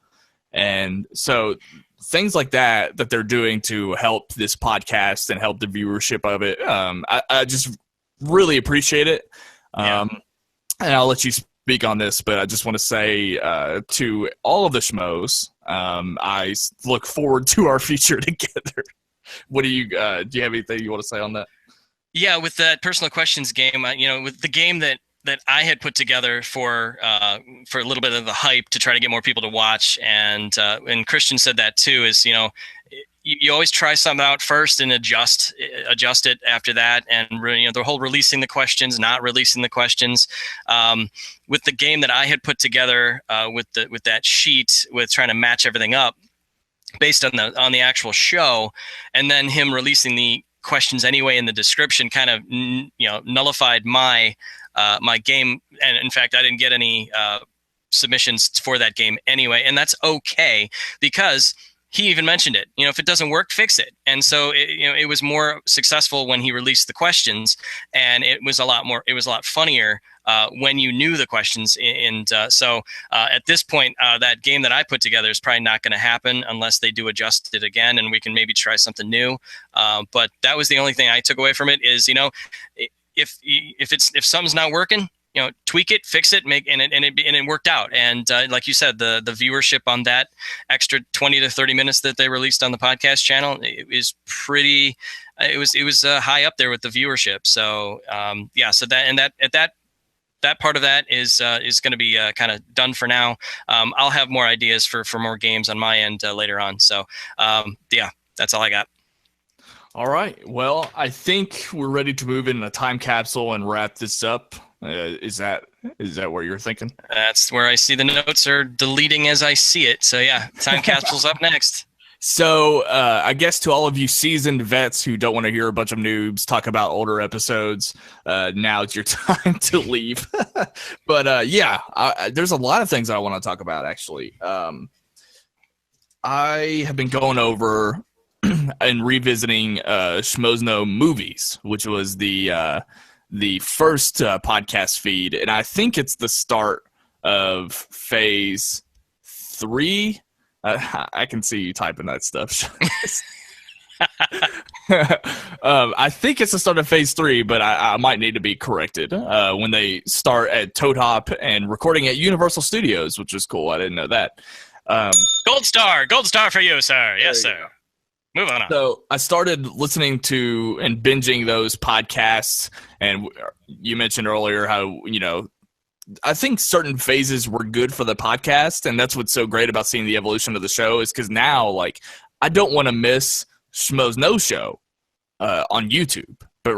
And so things like that they're doing to help this podcast and help the viewership of it, I just really appreciate it. And I'll let you speak on this, but I just want to say to all of the Schmoes, I look forward to our future together. What do you have anything you want to say on that? Yeah, with that personal questions game, with the game that I had put together for a little bit of the hype to try to get more people to watch, and Christian said that too, is you always try something out first and adjust it after that, and the whole releasing the questions, not releasing the questions. With the game that I had put together with that sheet, with trying to match everything up based on the actual show, and then him releasing the questions anyway in the description, kind of nullified my game. And in fact, I didn't get any submissions for that game anyway, and that's okay, because he even mentioned it. If it doesn't work, fix it. And so it was more successful when he released the questions, and it was a lot funnier when you knew the questions. And so at this point, that game that I put together is probably not going to happen unless they do adjust it again, and we can maybe try something new. But that was the only thing I took away from it is, if something's not working, tweak it, fix it, and it worked out. And like you said, the viewership on that extra 20 to 30 minutes that they released on the podcast channel is pretty. It was high up there with the viewership. So so that part of that is going to be kind of done for now. I'll have more ideas for more games on my end later on. So that's all I got. All right. Well, I think we're ready to move in a time capsule and wrap this up. Is that what you're thinking? That's where I see the notes are deleting as I see it. So yeah, time capsule's up next. So I guess to all of you seasoned vets who don't want to hear a bunch of noobs talk about older episodes, now it's your time to leave. But there's a lot of things I want to talk about, actually. I have been going over and revisiting Schmoes Know movies, which was the first podcast feed, and I think it's the start of phase 3. I can see you typing that stuff. I think it's the start of phase 3, but I might need to be corrected when they start at Toad Hop and recording at Universal Studios, which is cool. I didn't know that. Gold star for you, sir. Yes, sir. Move on. So I started listening to and binging those podcasts, and you mentioned earlier how, I think certain phases were good for the podcast, and that's what's so great about seeing the evolution of the show is because now, like, I don't want to miss Schmoes Know Show on YouTube, but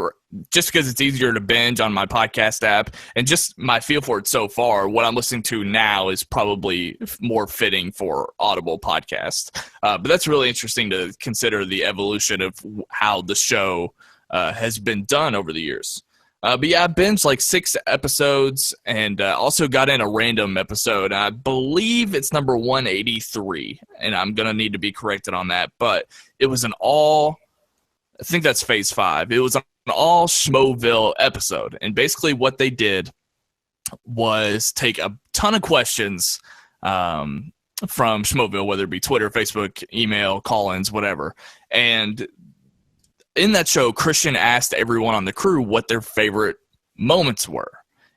just because it's easier to binge on my podcast app and just my feel for it so far, what I'm listening to now is probably more fitting for Audible podcast. But that's really interesting to consider the evolution of how the show has been done over the years. But yeah, I binged like 6 episodes and also got in a random episode. I believe it's number 183, and I'm going to need to be corrected on that. But it was I think that's phase 5. It was an all Schmoeville episode. And basically what they did was take a ton of questions from Schmoeville, whether it be Twitter, Facebook, email, call-ins, whatever. And in that show, Christian asked everyone on the crew what their favorite moments were.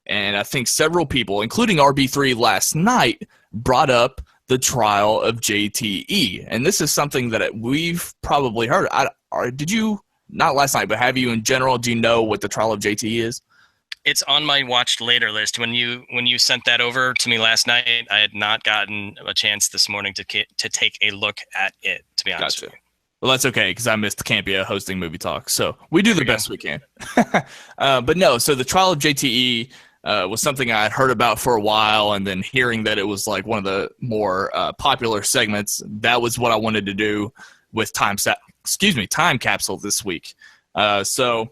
And I think several people, including RB3 last night, brought up the trial of JTE. And this is something that we've probably heard. Did you, not last night, but have you in general, do you know what the trial of JTE is? It's on my watched later list. When you sent that over to me last night, I had not gotten a chance this morning to take a look at it, to be honest with you. Well, that's okay, because I missed Campea hosting Movie Talk, so we do the best we can. But no, so the trial of JTE was something I had heard about for a while, and then hearing that it was like one of the more popular segments, that was what I wanted to do with Time Capsule this week. So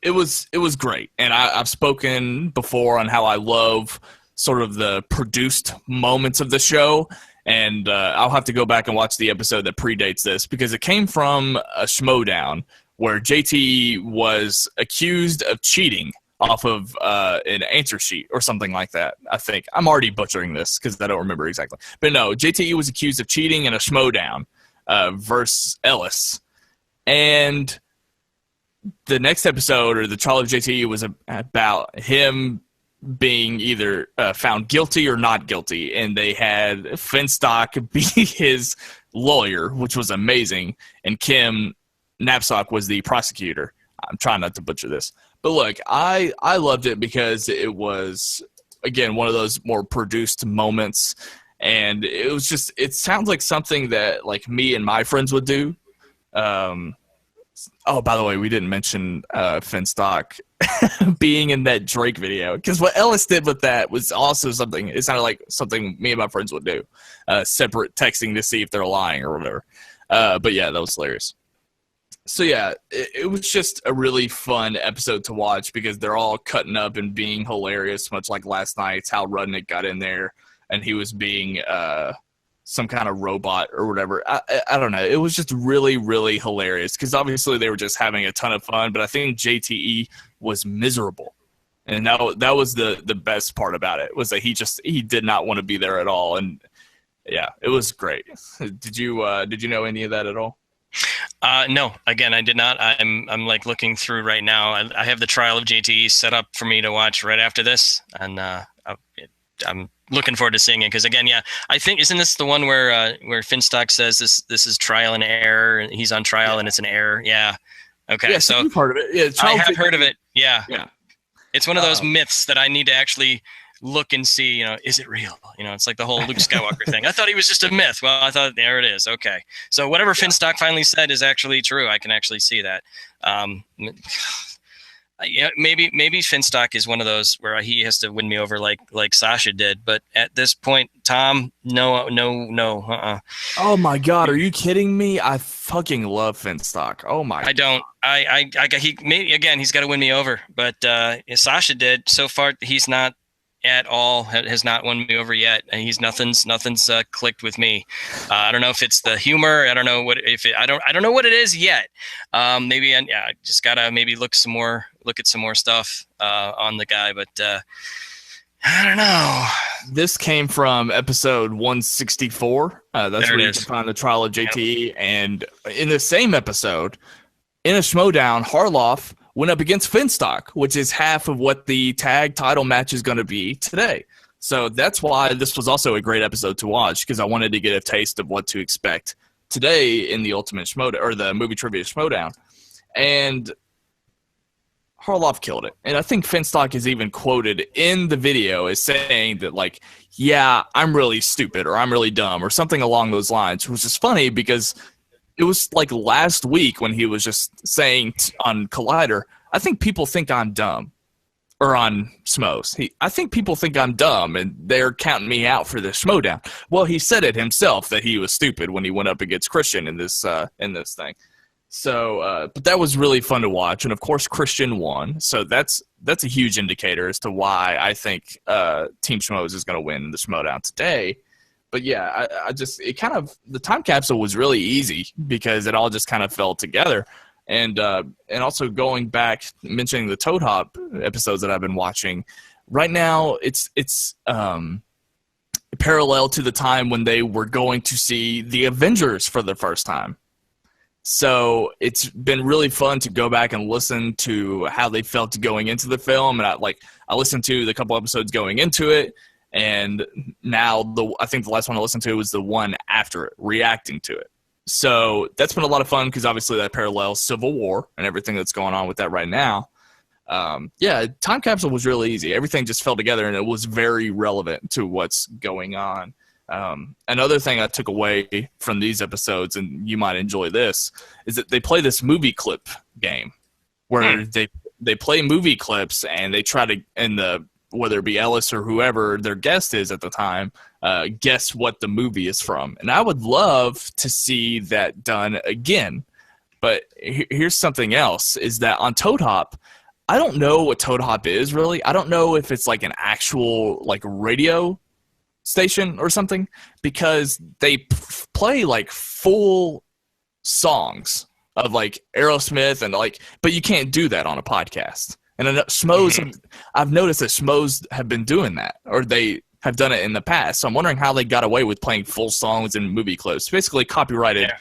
it was great, and I've spoken before on how I love sort of the produced moments of the show. And I'll have to go back and watch the episode that predates this, because it came from a Schmoedown where JT was accused of cheating off of an answer sheet or something like that, I think. I'm already butchering this because I don't remember exactly. But no, JT was accused of cheating in a Schmoedown versus Ellis. And the next episode, or the trial of JT, was about him being either found guilty or not guilty, and they had Finstock be his lawyer, which was amazing, and Ken Napzok was the prosecutor. I'm trying not to butcher this, but look, I loved it because it was, again, one of those more produced moments, and it sounds like something that like me and my friends would do. Oh, by the way, we didn't mention Finstock being in that Drake video, because what Ellis did with that was also something. It sounded like something me and my friends would do, separate texting to see if they're lying or whatever. But yeah, that was hilarious. So yeah, it was just a really fun episode to watch because they're all cutting up and being hilarious, much like last night's how Rudnick got in there and he was being some kind of robot or whatever. I don't know. It was just really, really hilarious because obviously they were just having a ton of fun, but I think JTE was miserable. And that was the best part about it, was that he did not want to be there at all. And yeah, it was great. Did you know any of that at all? No, again, I did not. I'm like looking through right now. I have the trial of JTE set up for me to watch right after this. And I'm looking forward to seeing it because, again, yeah, I think, isn't this the one where Finstock says this is trial and error, and he's on trial and it's an error? Yeah. Okay. Yeah, so you've heard of it. Yeah, I have heard of it. Yeah. Yeah. It's one of those myths that I need to actually look and see, is it real? It's like the whole Luke Skywalker thing. I thought he was just a myth. Well, I thought, there it is. Okay. So whatever Finstock finally said is actually true. I can actually see that. Yeah, maybe Finstock is one of those where he has to win me over like Sasha did. But at this point, Tom, no. Oh my God, are you kidding me? I fucking love Finstock. Oh my. I don't. He's got to win me over. But Sasha did so far. He's not at all. Has not won me over yet. And nothing's clicked with me. I don't know if it's the humor. I don't know what I don't know what it is yet. Maybe I just gotta maybe look at some more stuff on the guy, but I don't know. This came from episode 164. That's where you can find the trial of JTE. Yep. And in the same episode, in a Schmoedown, Harloff went up against Finstock, which is half of what the tag title match is going to be today. So that's why this was also a great episode to watch, because I wanted to get a taste of what to expect today in the Ultimate Schmoedown, or the Movie Trivia Schmoedown. And Harloff killed it. And I think Finstock is even quoted in the video as saying that, like, yeah, I'm really stupid, or I'm really dumb, or something along those lines, which is funny because it was like last week when he was just saying on Collider, I think people think I'm dumb. Or on Schmoes. I think people think I'm dumb, and they're counting me out for this Schmoedown. Well, he said it himself that he was stupid when he went up against Christian in this thing. So, but that was really fun to watch, and of course Christian won. So that's a huge indicator as to why I think Team Schmoes is going to win the Schmoedown today. But yeah, the time capsule was really easy because it all just kind of fell together. And also going back, mentioning the Toad Hop episodes that I've been watching, right now it's parallel to the time when they were going to see the Avengers for the first time. So it's been really fun to go back and listen to how they felt going into the film. And I listened to the couple episodes going into it. And now I think the last one I listened to was the one after it, reacting to it. So that's been a lot of fun because obviously that parallels Civil War and everything that's going on with that right now. Time Capsule was really easy. Everything just fell together and it was very relevant to what's going on. Another thing I took away from these episodes, and you might enjoy this, is that they play this movie clip game where they play movie clips and they try to, whether it be Ellis or whoever their guest is at the time, guess what the movie is from. And I would love to see that done again. But here's something else, is that on Toad Hop, I don't know what Toad Hop is really. I don't know if it's like an actual like radio station or something, because they play like full songs of like Aerosmith and but you can't do that on a podcast. And Schmoes, I've noticed that Schmoes have been doing that, or they have done it in the past. So I'm wondering how they got away with playing full songs and movie clips, basically copyrighted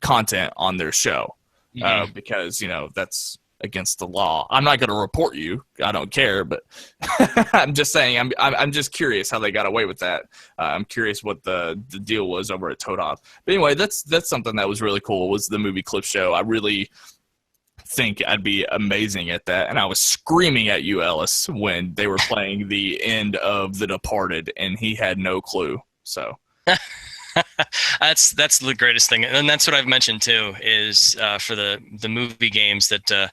content on their show, because that's against the law. I'm not going to report you. I don't care, but I'm just saying. I'm just curious how they got away with that. I'm curious what the deal was over at Toad Hop. But anyway, that's something that was really cool. Was the movie clip show. I really think I'd be amazing at that, and I was screaming at you, Ellis, when they were playing the end of The Departed, and he had no clue. So. That's the greatest thing, and that's what I've mentioned too. Is for the movie games that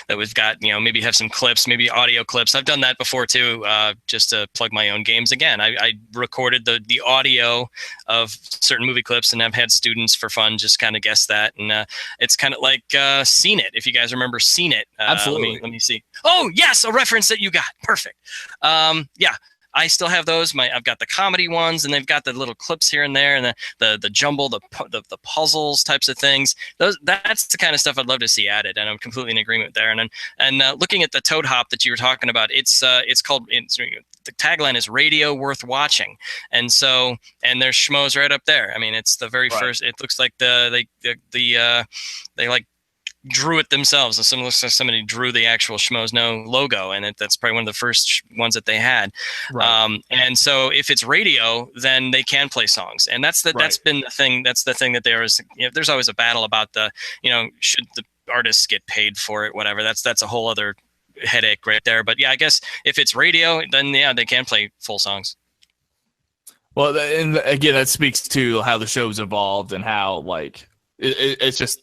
we've got. Maybe have some clips, maybe audio clips. I've done that before too, just to plug my own games again. I recorded the audio of certain movie clips, and I've had students for fun just kind of guess that, and it's kind of like Seen It. If you guys remember Seen It, absolutely. Let me see. Oh yes, a reference that you got. Perfect. Yeah. I still have those. I've got the comedy ones, and they've got the little clips here and there, and the jumble, the puzzles types of things. That's the kind of stuff I'd love to see added, and I'm completely in agreement there. And looking at the Toad Hop that you were talking about, it's called. The tagline is "Radio Worth Watching," and there's Schmoes right up there. I mean, it's the very first. It looks like they like drew it themselves. It looks like somebody drew the actual Schmoes Know logo, and that's probably one of the first ones that they had. Right. And so if it's radio, then they can play songs, and that's been the thing. That's the thing that there's always a battle about should the artists get paid for it, whatever. That's a whole other headache right there. But yeah, I guess if it's radio, then yeah, they can play full songs. Well, and again, that speaks to how the show's evolved and how it's just.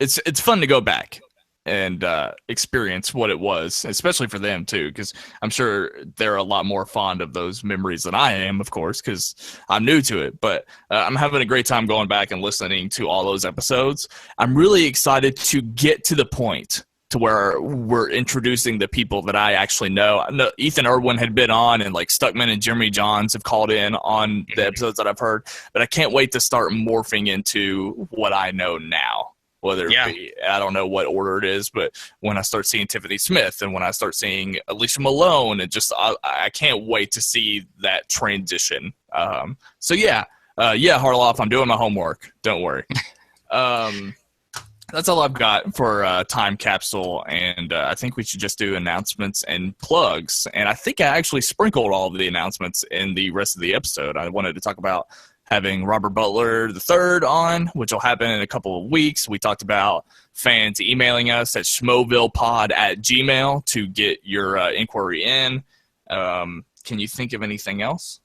It's fun to go back and experience what it was, especially for them too, because I'm sure they're a lot more fond of those memories than I am, of course, because I'm new to it. But I'm having a great time going back and listening to all those episodes. I'm really excited to get to the point to where we're introducing the people that I actually know. I know Ethan Irwin had been on, and Stuckman and Jeremy Johns have called in on the episodes that I've heard. But I can't wait to start morphing into what I know now. Whether it be, I don't know what order it is, but when I start seeing Tiffany Smith and when I start seeing Alicia Malone, and just I can't wait to see that transition. Harloff, I'm doing my homework. Don't worry. That's all I've got for Time Capsule, and I think we should just do announcements and plugs. And I think I actually sprinkled all of the announcements in the rest of the episode. I wanted to talk about having Robert Butler III on, which will happen in a couple of weeks. We talked about fans emailing us at schmoevillepod@gmail.com to get your inquiry in. Can you think of anything else?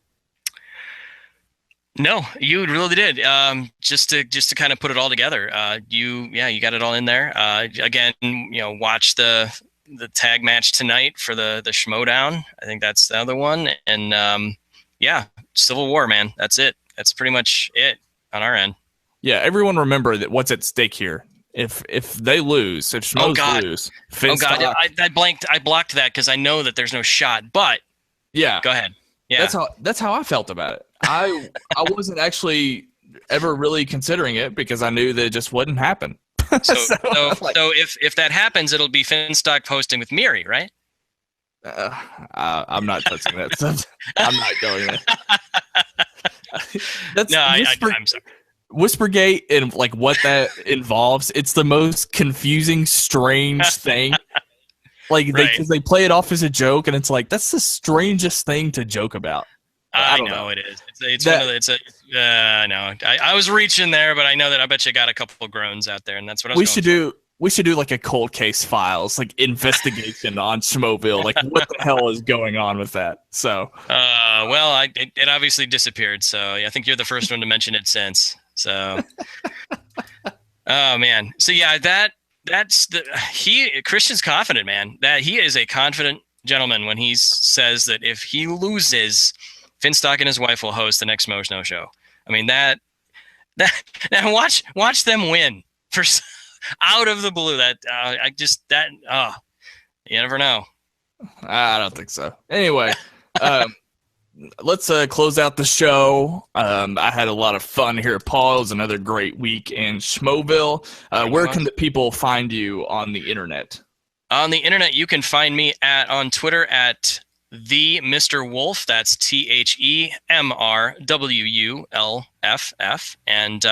No, you really did. Just to kind of put it all together. You got it all in there. Again, watch the tag match tonight for the Schmoedown. I think that's the other one. And Civil War, man. That's it. That's pretty much it on our end. Yeah, everyone remember that what's at stake here. If they lose, if Schmoes lose, I blocked that because I know that there's no shot. But yeah, go ahead. Yeah, that's how I felt about it. I wasn't actually ever really considering it because I knew that it just wouldn't happen. So if that happens, it'll be Finstock posting with Miri, right? I'm not touching that stuff. I'm not going there. That's No, I'm sorry. Whispergate and like what that involves. It's the most confusing, strange thing. Like they play it off as a joke, and it's like that's the strangest thing to joke about. I know it is. I was reaching there, but I know that I bet you got a couple of groans out there, and that's what I was. We should do like a cold case files, like investigation on Schmoeville. Like what the hell is going on with that? So, well, it obviously disappeared. So I think you're the first one to mention it since. So, oh man. So yeah, Christian's confident, man. That he is a confident gentleman when he says that if he loses, Finstock and his wife will host the next Schmoes Know Show. I mean that now watch them win for out of the blue. You never know. I don't think so. Anyway, let's close out the show. I had a lot of fun here at Paul. It was another great week in Schmoeville. Where can the people find you on the internet? On the internet, you can find me on Twitter at the Mr. Wolf. That's TheMrWullff. And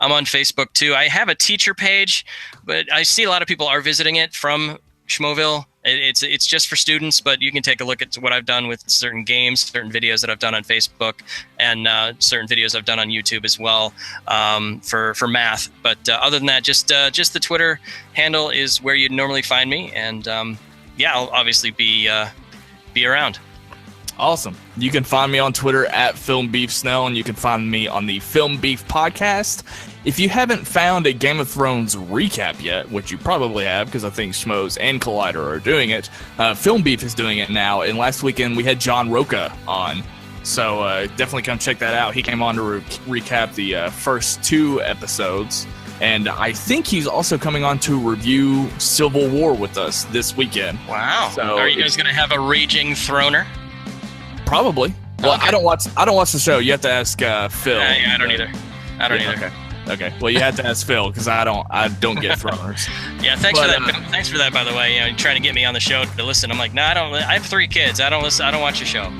I'm on Facebook too. I have a teacher page, but I see a lot of people are visiting it from Schmoeville. It's just for students, but you can take a look at what I've done with certain games, certain videos that I've done on Facebook, and certain videos I've done on YouTube as well for math. But other than that, just the Twitter handle is where you'd normally find me. And I'll obviously be around. Awesome. You can find me on Twitter at FilmBeefSnell, and you can find me on the Film Beef Podcast. If you haven't found a Game of Thrones recap yet, which you probably have because I think Schmoes and Collider are doing it, Film Beef is doing it now, and last weekend we had John Roca on. So definitely come check that out. He came on to recap the first 2 episodes, and I think he's also coming on to review Civil War with us this weekend. Wow. So are you guys going to have a raging throner? Probably. Well, okay. I don't watch the show. You have to ask Phil. Yeah, I don't either. Okay. Well, you have to ask Phil because I don't get throners. Yeah, thanks for that. Thanks for that, by the way. Trying to get me on the show to listen. I'm like, no, I don't. I have 3 kids. I don't listen. I don't watch your show.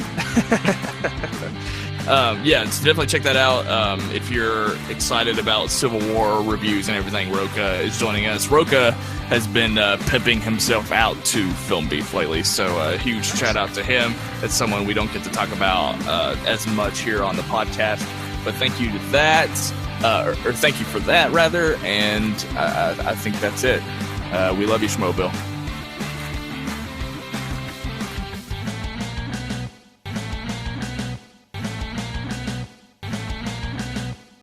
Definitely check that out. If you're excited about Civil War reviews and everything, Roca is joining us. Roca has been pimping himself out to Film Beef lately, so a huge shout out to him. That's someone we don't get to talk about as much here on the podcast, but thank you to that, or thank you for that rather, and I think that's it. We love you, Schmoeville.